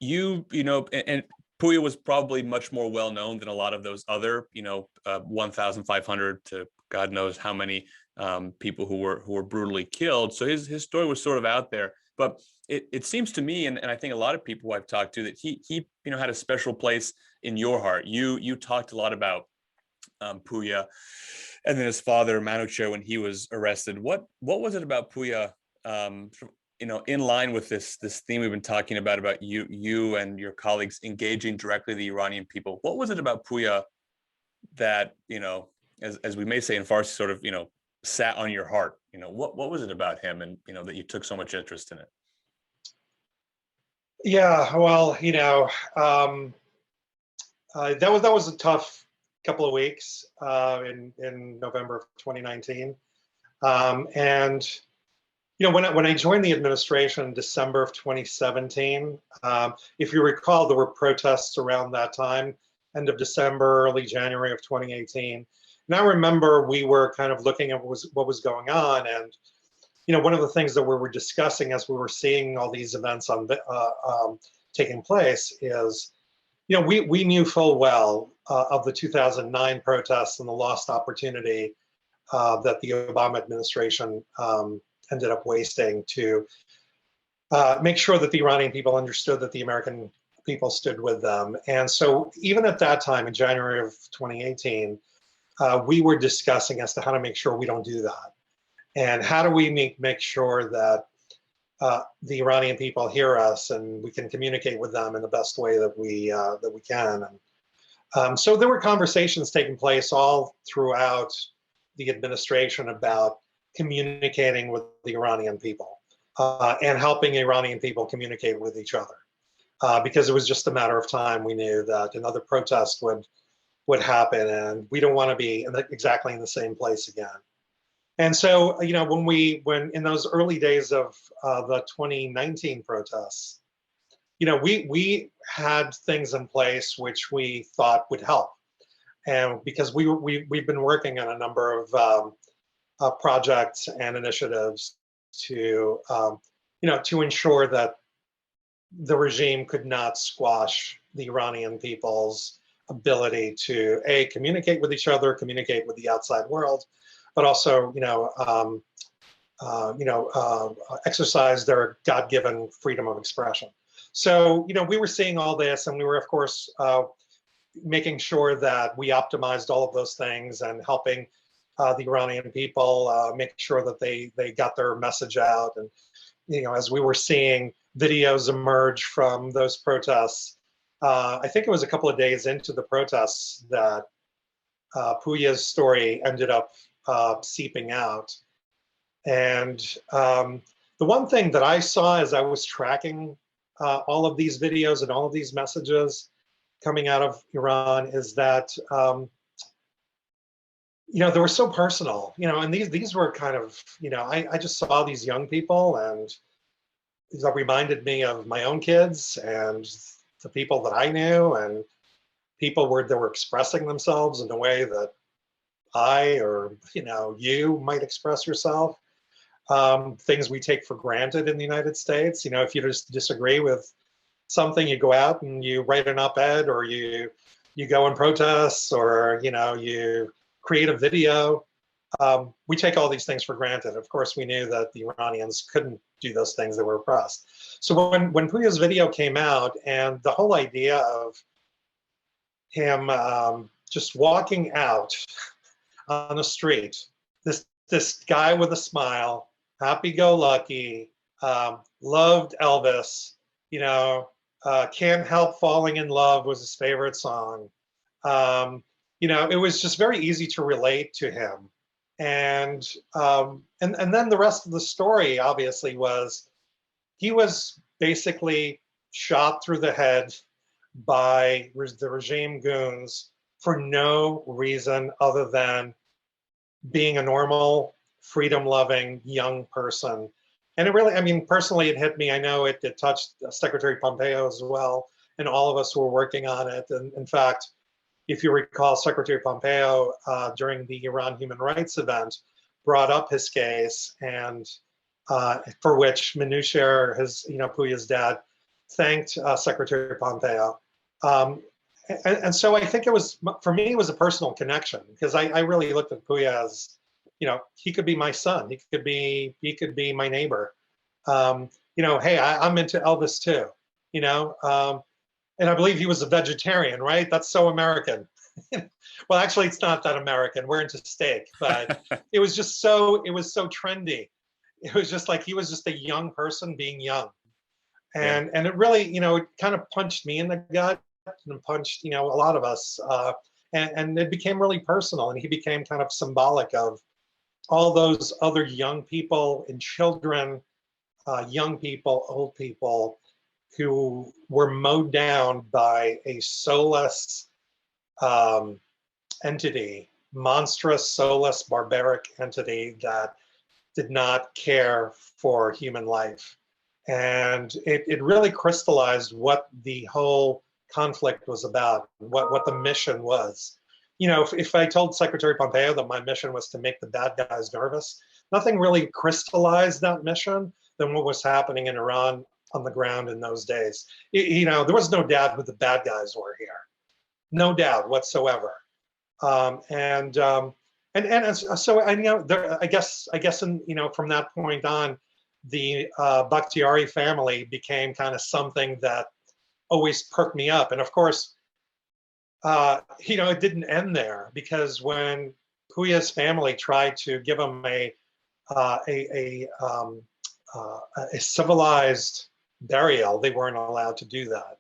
you know, and Puya was probably much more well known than a lot of those other, 1,500 to God knows how many people who were brutally killed. So his story was sort of out there. But it seems to me, and I think a lot of people who I've talked to, that he had a special place in your heart. You talked a lot about Puya, and then his father Manuche when he was arrested. What was it about Puya? In line with this theme we've been talking about you and your colleagues engaging directly the Iranian people. What was it about Puya that, as we may say in Farsi, sort of, sat on your heart? What was it about him, and that you took so much interest in it? Yeah, well, that was a tough couple of weeks in November of 2019, and when I joined the administration in December of 2017, if you recall, there were protests around that time, end of December, early January of 2018. And I remember we were kind of looking at what was going on, and one of the things that we were discussing as we were seeing all these events taking place is, we knew full well of the 2009 protests and the lost opportunity that the Obama administration ended up wasting to make sure that the Iranian people understood that the American people stood with them. And so even at that time, in January of 2018, we were discussing as to how to make sure we don't do that. And how do we make sure that the Iranian people hear us and we can communicate with them in the best way that we can. And so there were conversations taking place all throughout the administration about communicating with the Iranian people and helping Iranian people communicate with each other, because it was just a matter of time. We knew that another protest would happen, and we don't want to be exactly in the same place again. And so, when in those early days of the 2019 protests, we had things in place which we thought would help, and because we've been working on a number of projects and initiatives to ensure that the regime could not squash the Iranian people's ability to communicate with each other, communicate with the outside world, but also exercise their God-given freedom of expression. So we were seeing all this, and we were, of course, making sure that we optimized all of those things and helping the Iranian people make sure that they got their message out. And as we were seeing videos emerge from those protests, I think it was a couple of days into the protests that Puya's story ended up seeping out. And the one thing that I saw as I was tracking all of these videos and all of these messages coming out of Iran is that they were so personal, and these were kind of, I just saw these young people, and that reminded me of my own kids and the people that I knew, and people that were expressing themselves in a way that I or you might express yourself. Things we take for granted in the United States. If you just disagree with something, you go out and you write an op-ed, or you go and protests, or you create a video. We take all these things for granted. Of course, we knew that the Iranians couldn't do those things; they were oppressed. So when Puya's video came out, and the whole idea of him just walking out on the street, this guy with a smile, happy-go-lucky, loved Elvis, Can't Help Falling in Love was his favorite song. It was just very easy to relate to him. And then the rest of the story, obviously, was he was basically shot through the head by the regime goons for no reason other than being a normal, freedom-loving young person. And it really, personally, it hit me. I know it touched Secretary Pompeo as well. and all of us were working on it. And in fact, if you recall, Secretary Pompeo during the Iran human rights event brought up his case, and for which Minusher, Puya's dad, thanked Secretary Pompeo. And so I think it was, for me, it was a personal connection, because I really looked at Puya as, he could be my son, he could be my neighbor. Hey, I'm into Elvis too, and I believe he was a vegetarian, right? That's so American. Well, actually, it's not that American. We're into steak, but it was so trendy. It was just like he was just a young person being young, and it really, it kind of punched me in the gut and punched, a lot of us, and it became really personal, and he became kind of symbolic of all those other young people and children, young people, old people, who were mowed down by a soulless entity, monstrous, soulless, barbaric entity that did not care for human life. And it really crystallized what the whole conflict was about, what the mission was. If I told Secretary Pompeo that my mission was to make the bad guys nervous, nothing really crystallized that mission than what was happening in Iran on the ground in those days. There was no doubt who the bad guys were here, no doubt whatsoever. So I guess from that point on, the Bakhtiari family became kind of something that always perked me up. And of course, it didn't end there, because when Puya's family tried to give him a civilized burial, they weren't allowed to do that.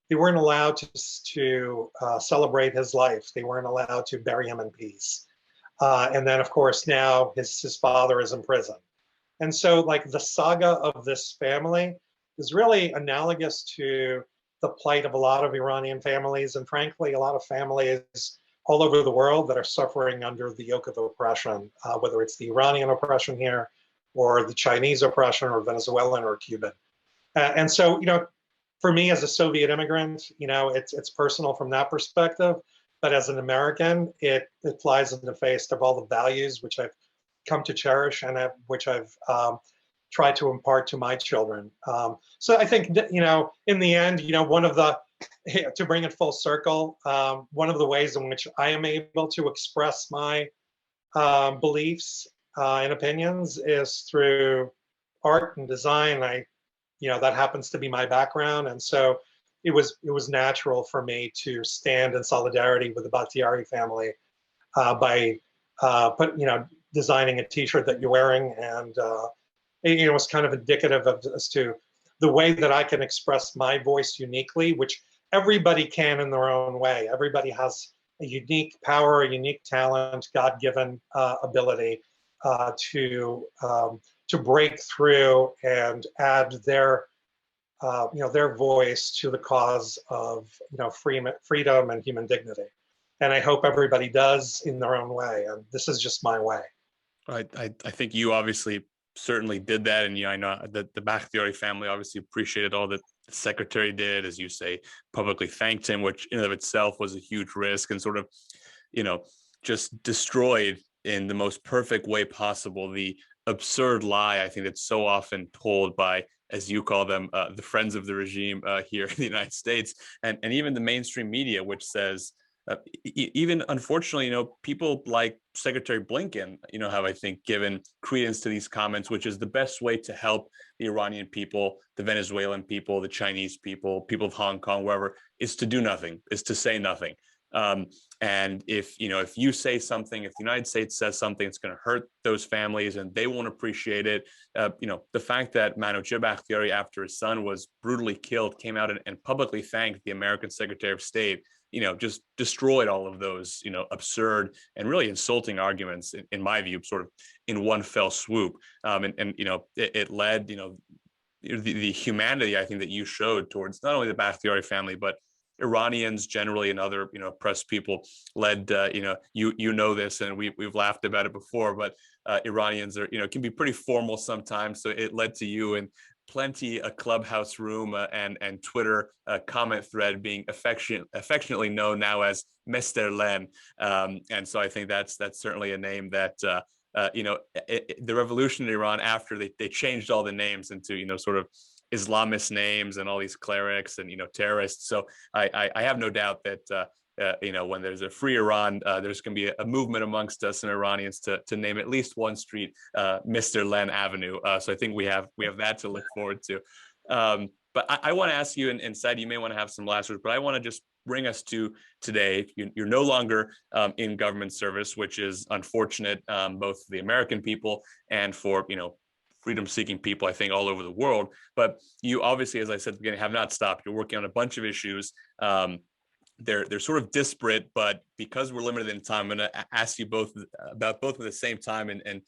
They weren't allowed to celebrate his life. They weren't allowed to bury him in peace. And then, of course, now his father is in prison. And so, like, the saga of this family is really analogous to the plight of a lot of Iranian families, and frankly, a lot of families all over the world that are suffering under the yoke of oppression, whether it's the Iranian oppression here, or the Chinese oppression, or Venezuelan or Cuban. And so, for me as a Soviet immigrant, it's personal from that perspective. But as an American, it flies in the face of all the values which I've come to cherish, and which I've tried to impart to my children. So I think, in the end, one of the, to bring it full circle, one of the ways in which I am able to express my beliefs and opinions is through art and design. That happens to be my background. And so it was natural for me to stand in solidarity with the Bakhtiari family by designing a t-shirt that you're wearing. And it was kind of indicative of as to the way that I can express my voice uniquely, which everybody can in their own way. Everybody has a unique power, a unique talent, God-given ability to break through and add their voice to the cause of freedom and human dignity. And I hope everybody does in their own way. And this is just my way. I think you obviously certainly did that, and I know that the Bakhtiari family obviously appreciated all that the secretary did, as you say, publicly thanked him, which in and of itself was a huge risk, and sort of, just destroyed in the most perfect way possible the absurd lie I think that's so often told by, as you call them, the friends of the regime here in the United States, and even the mainstream media, which says, even unfortunately, people like Secretary Blinken, have, I think, given credence to these comments, which is the best way to help the Iranian people, the Venezuelan people, the Chinese people, people of Hong Kong, wherever, is to do nothing, is to say nothing. And if you say something, if the United States says something, it's going to hurt those families and they won't appreciate it. The fact that Manojeh Bakhtiari, after his son was brutally killed, came out and publicly thanked the American Secretary of State, just destroyed all of those, absurd and really insulting arguments, in my view, sort of in one fell swoop. It led, the humanity, I think, that you showed towards not only the Bakhtiari family, but Iranians generally and other, oppressed people led, this, and we've laughed about it before, but Iranians are, can be pretty formal sometimes. So it led to you and plenty a Clubhouse room and Twitter comment thread being affectionately known now as Mr. Len. And so I think that's certainly a name that, the revolution in Iran, after they changed all the names into, sort of Islamist names and all these clerics and, terrorists. So I have no doubt that, when there's a free Iran, there's going to be a movement amongst some Iranians to name at least one street Mr. Len Avenue. So I think we have that to look forward to. But I want to ask you, and Saeed, you may want to have some last words, but I want to just bring us to today. You're no longer in government service, which is unfortunate, both for the American people and for, freedom-seeking people, I think, all over the world. But you obviously, as I said at the beginning, have not stopped. You're working on a bunch of issues. They're sort of disparate, but because we're limited in time, I'm going to ask you both about both at the same time, and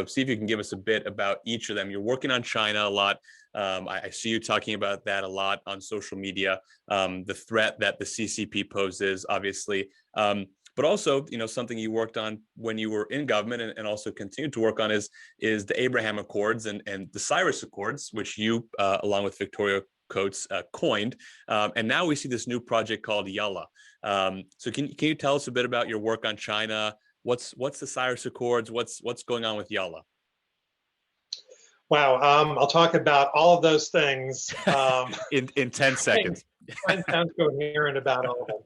see if you can give us a bit about each of them. You're working on China a lot. I see you talking about that a lot on social media. The threat that the CCP poses, obviously, but also, something you worked on when you were in government and also continue to work on is the Abraham Accords and the Cyrus Accords, which you, along with Victoria Coates, coined. And now we see this new project called Yalla. So can you tell us a bit about your work on China? What's the Cyrus Accords? What's going on with Yalla? Wow, I'll talk about all of those things in 10 seconds. I sound coherent about all of them.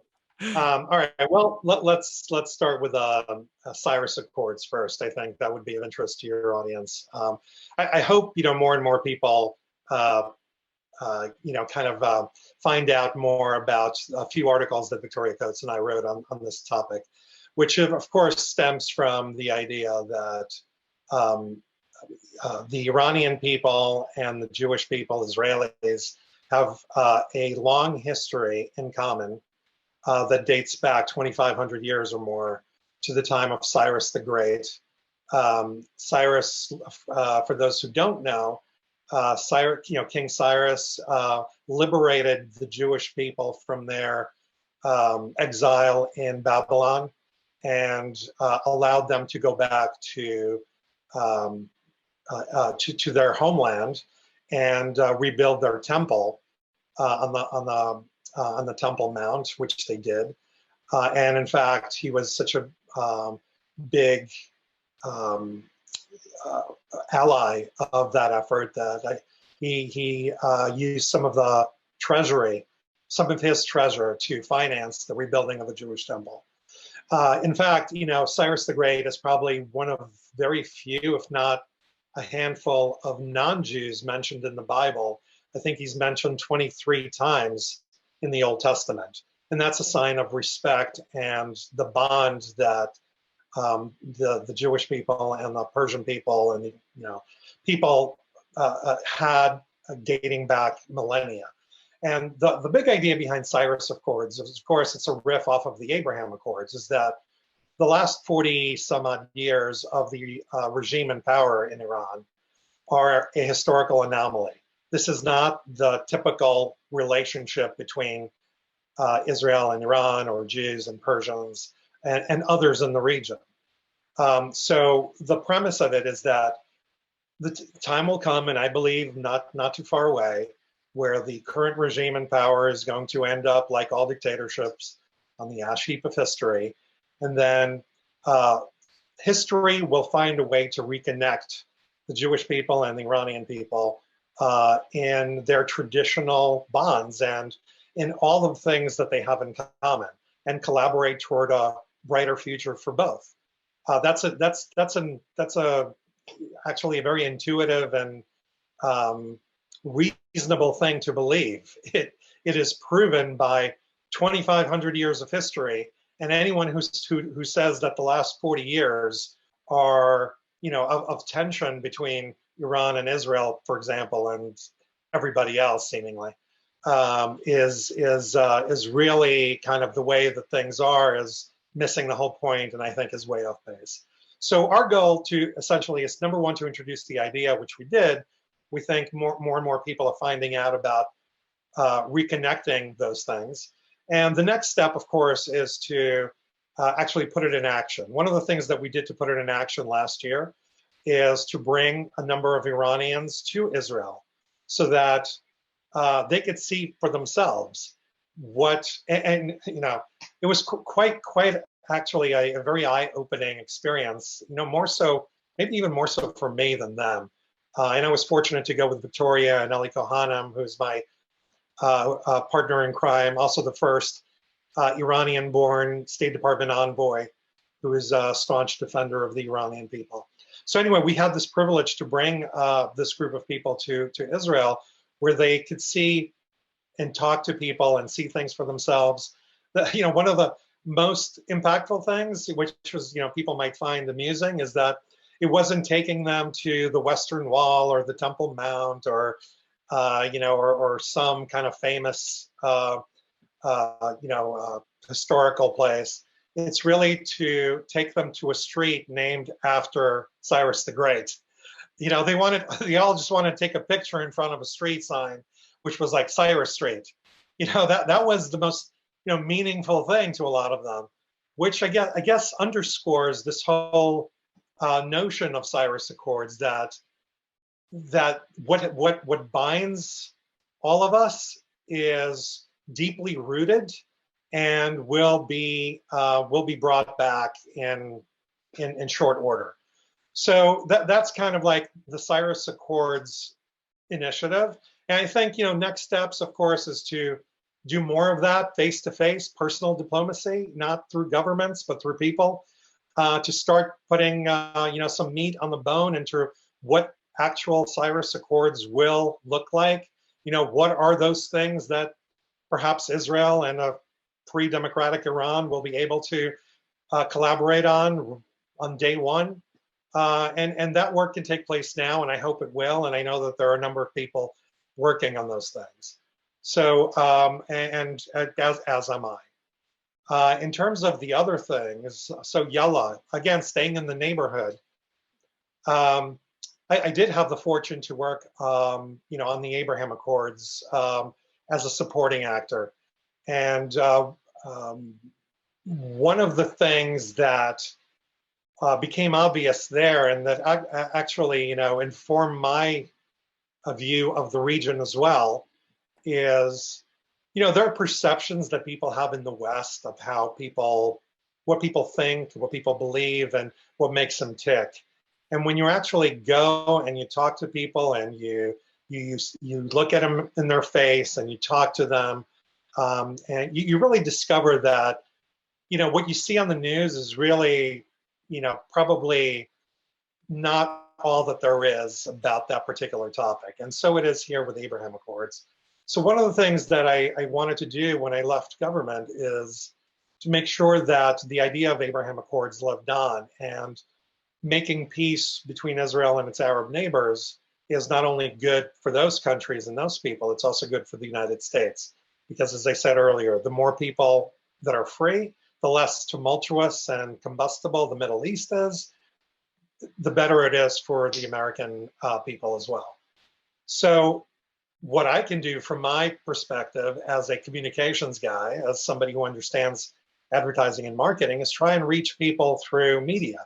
All right. Well, let's start with Cyrus Accords first. I think that would be of interest to your audience. I hope more and more people find out more about a few articles that Victoria Coates and I wrote on this topic, which of course stems from the idea that the Iranian people and the Jewish people, Israelis, have a long history in common that dates back 2,500 years or more to the time of Cyrus the Great. Cyrus, for those who don't know, King Cyrus liberated the Jewish people from their exile in Babylon and allowed them to go back to their homeland and rebuild their temple on the Temple Mount, which they did. And in fact, he was such a big ally of that effort that he used some of his treasure to finance the rebuilding of the Jewish temple. In fact, Cyrus the Great is probably one of very few, if not a handful, of non-Jews mentioned in the Bible. I think he's mentioned 23 times in the Old Testament. And that's a sign of respect and the bond that the Jewish people and the Persian people and people had dating back millennia. And the big idea behind Cyrus Accords is, of course, it's a riff off of the Abraham Accords, is that the last 40 some odd years of the regime in power in Iran are a historical anomaly. This is not the typical relationship between Israel and Iran, or Jews and Persians and others in the region. So the premise of it is that the time will come, and I believe not too far away, where the current regime in power is going to end up like all dictatorships on the ash heap of history. And then history will find a way to reconnect the Jewish people and the Iranian people in their traditional bonds and in all of the things that they have in common, and collaborate toward a brighter future for both. That's actually a very intuitive and reasonable thing to believe. It is proven by 2,500 years of history, and anyone who says that the last 40 years are of tension between Iran and Israel, for example, and everybody else seemingly, is really kind of the way that things are, is missing the whole point, and I think is way off base. So our goal to essentially is, number one, to introduce the idea, which we did. We think more and more people are finding out about reconnecting those things. And the next step, of course, is to actually put it in action. One of the things that we did to put it in action last year is to bring a number of Iranians to Israel so that they could see for themselves what, and you know, it was quite actually a very eye-opening experience, you know, more so, maybe even more so for me than them. And I was fortunate to go with Victoria and Eli Kohanim, who's my partner in crime, also the first Iranian-born State Department envoy, who is a staunch defender of the Iranian people. So anyway, we had this privilege to bring this group of people to Israel, where they could see and talk to people and see things for themselves. You know, one of the most impactful things, which was, you know, people might find amusing, is that it wasn't taking them to the Western Wall or the Temple Mount or, you know, or some kind of famous, you know, historical place. It's really to take them to a street named after Cyrus the Great. You know, they all just wanted to take a picture in front of a street sign, which was like Cyrus Street. You know, that was the most, you know, meaningful thing to a lot of them, which I guess underscores this whole notion of Cyrus Accords, that what binds all of us is deeply rooted and will be brought back in short order. So that's kind of like the Cyrus Accords initiative. And I think, you know, next steps, of course, is to do more of that face-to-face personal diplomacy, not through governments, but through people, to start putting, you know, some meat on the bone into what actual Cyrus Accords will look like. You know, what are those things that perhaps Israel and a free democratic Iran will be able to collaborate on day one. And that work can take place now, and I hope it will. And I know that there are a number of people working on those things. So, and as am I. In terms of the other things, so Yalla, again, staying in the neighborhood. I did have the fortune to work, you know, on the Abraham Accords as a supporting actor. And one of the things that became obvious there, and that actually, you know, informed my view of the region as well, is, you know, there are perceptions that people have in the West of how what people think, what people believe, and what makes them tick. And when you actually go and you talk to people and you look at them in their face and you talk to them, and you really discover that, you know, what you see on the news is really, you know, probably not all that there is about that particular topic. And so it is here with the Abraham Accords. So one of the things that I wanted to do when I left government is to make sure that the idea of Abraham Accords lived on, and making peace between Israel and its Arab neighbors is not only good for those countries and those people, it's also good for the United States. Because as I said earlier, the more people that are free, the less tumultuous and combustible the Middle East is, the better it is for the American people as well. So what I can do from my perspective as a communications guy, as somebody who understands advertising and marketing, is try and reach people through media.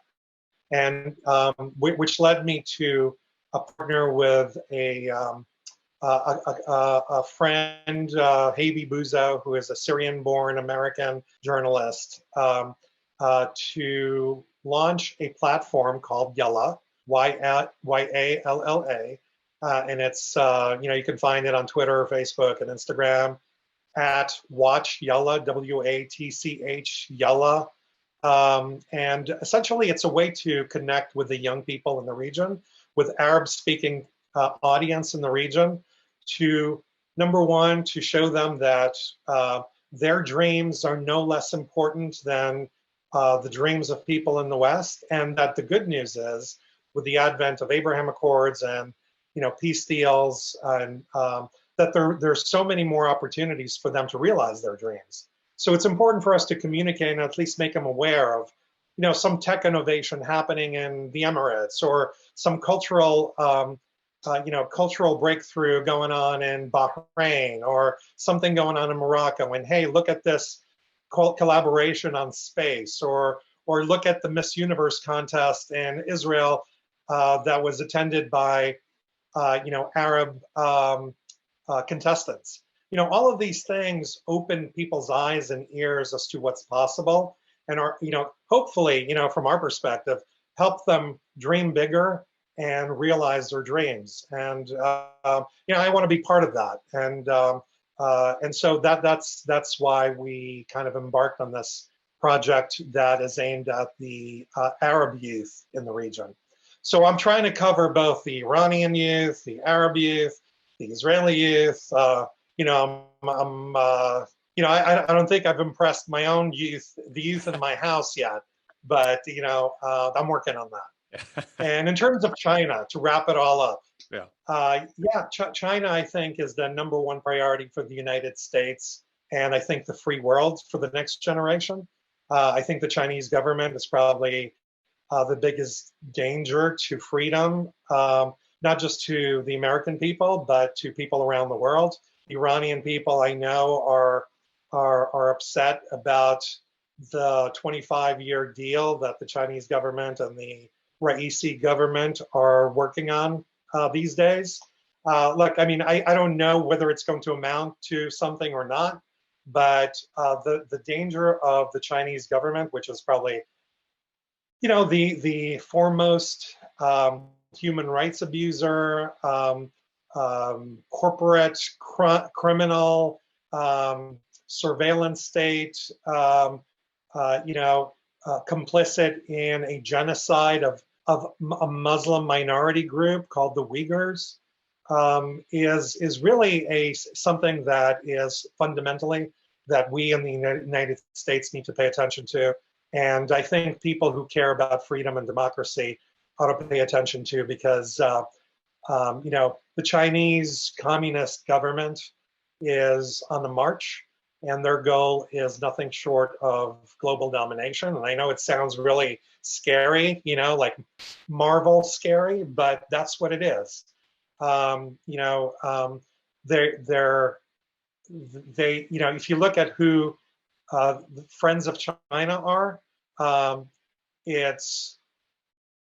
And which led me to partner with a friend, Habi Bouzo, who is a Syrian-born American journalist, to launch a platform called Yalla, Y-A-L-L-A, and it's, you know, you can find it on Twitter, Facebook, and Instagram at Watch Yalla, W-A-T-C-H Yalla. And essentially, it's a way to connect with the young people in the region, with Arab-speaking audience in the region, to, number one, to show them that their dreams are no less important than the dreams of people in the West, and that the good news is, with the advent of Abraham Accords and, you know, peace deals, and that there's so many more opportunities for them to realize their dreams. So it's important for us to communicate and at least make them aware of, you know, some tech innovation happening in the Emirates, or some cultural, you know, cultural breakthrough going on in Bahrain, or something going on in Morocco. And hey, look at this collaboration on space, or look at the Miss Universe contest in Israel that was attended by Arab contestants. All of these things open people's eyes and ears as to what's possible, and are, hopefully, from our perspective, help them dream bigger and realize their dreams. And I want to be part of that. And so that's why we kind of embarked on this project that is aimed at the Arab youth in the region. So I'm trying to cover both the Iranian youth, the Arab youth, the Israeli youth. I don't think I've impressed my own youth, the youth in my house yet, but I'm working on that. And in terms of China, to wrap it all up, China, I think, is the #1 priority for the United States, and I think the free world for the next generation. I think the Chinese government is probably the biggest danger to freedom, not just to the American people, but to people around the world. Iranian people, I know, are upset about the 25-year deal that the Chinese government and the Raisi government are working on these days. Look, I mean, I don't know whether it's going to amount to something or not, but the danger of the Chinese government, which is probably, the foremost human rights abuser, corporate criminal, surveillance state, complicit in a genocide of a Muslim minority group called the Uyghurs, is really something that is fundamentally that we in the United States need to pay attention to. And I think people who care about freedom and democracy ought to pay attention to, because the Chinese Communist government is on the march, and their goal is nothing short of global domination. And I know it sounds really scary, like Marvel scary, but that's what it is. If you look at who the friends of China are, it's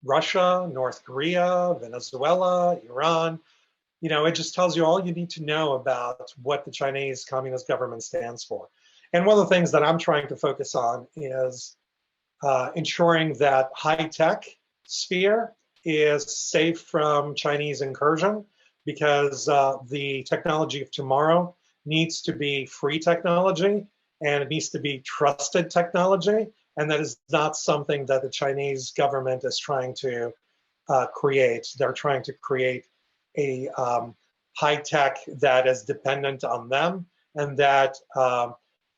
Russia, North Korea, Venezuela, Iran. It just tells you all you need to know about what the Chinese Communist government stands for. And one of the things that I'm trying to focus on is ensuring that high-tech sphere is safe from Chinese incursion, because the technology of tomorrow needs to be free technology, and it needs to be trusted technology. And that is not something that the Chinese government is trying to create. They're trying to create a high tech that is dependent on them, and that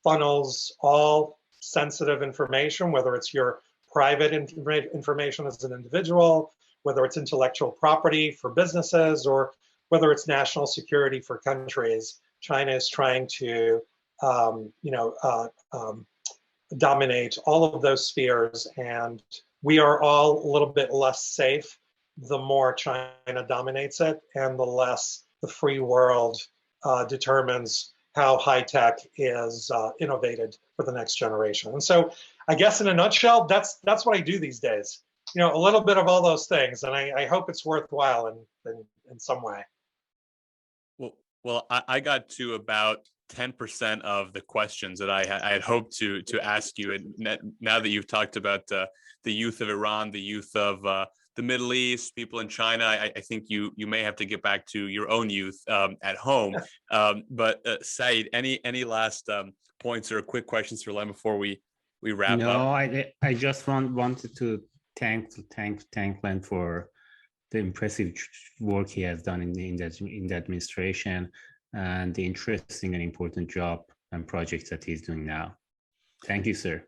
funnels all sensitive information, whether it's your private information as an individual, whether it's intellectual property for businesses, or whether it's national security for countries. China is trying to dominate all of those spheres, and we are all a little bit less safe the more China dominates it, and the less the free world determines how high tech is innovated for the next generation. And so, I guess in a nutshell, that's what I do these days. A little bit of all those things, and I hope it's worthwhile in some way. Well, I got to about 10% of the questions that I had hoped to ask you, and now that you've talked about the youth of Iran, the youth of the Middle East, people in China, I think you may have to get back to your own youth at home. But Saeed, any last points or quick questions for Len before we wrap up? No, I just wanted to thank Len for the impressive work he has done in the administration, and the interesting and important job and projects that he's doing now. Thank you, sir.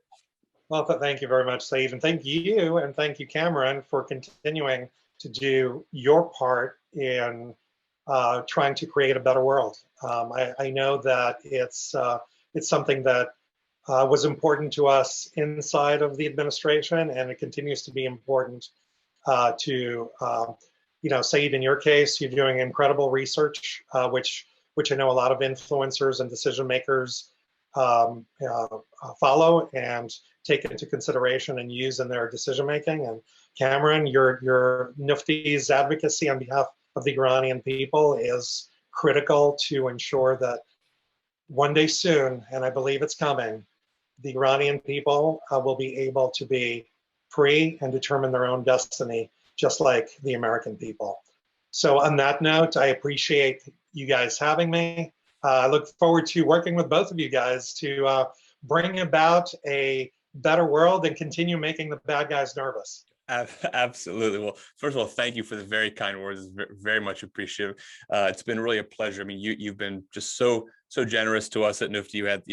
Well, thank you very much, Saeed, and thank you, and thank you, Cameron, for continuing to do your part in trying to create a better world. I know that it's something that was important to us inside of the administration, and it continues to be important to Saeed, in your case, you're doing incredible research, which I know a lot of influencers and decision makers follow and take into consideration and use in their decision making. And Cameron, your NUFDI's advocacy on behalf of the Iranian people is critical to ensure that one day soon, and I believe it's coming, the Iranian people will be able to be free and determine their own destiny, just like the American people. So on that note, I appreciate you guys having me. I look forward to working with both of you guys to bring about a better world and continue making the bad guys nervous. Absolutely. Well, first of all, thank you for the very kind words. It's very much appreciative. It's been really a pleasure. I mean, you've been just so generous to us at NUFDI. You had,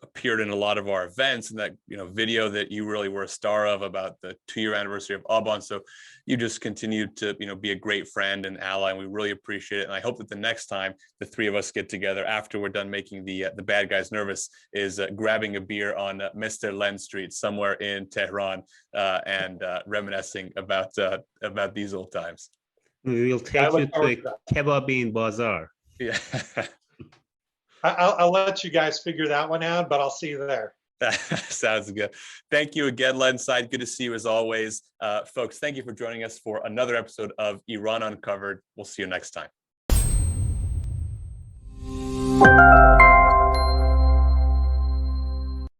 appeared in a lot of our events, and that, video that you really were a star of about the 2-year anniversary of Aban. So you just continued to, be a great friend and ally, and we really appreciate it. And I hope that the next time the three of us get together after we're done making the bad guys nervous is grabbing a beer on Mr. Len Street somewhere in Tehran and reminiscing about these old times. We will take you to a kebab in bazaar. Yeah. I'll let you guys figure that one out, but I'll see you there. Sounds good. Thank you again, Len. Saeed, good to see you as always. Folks, thank you for joining us for another episode of Iran Uncovered. We'll see you next time.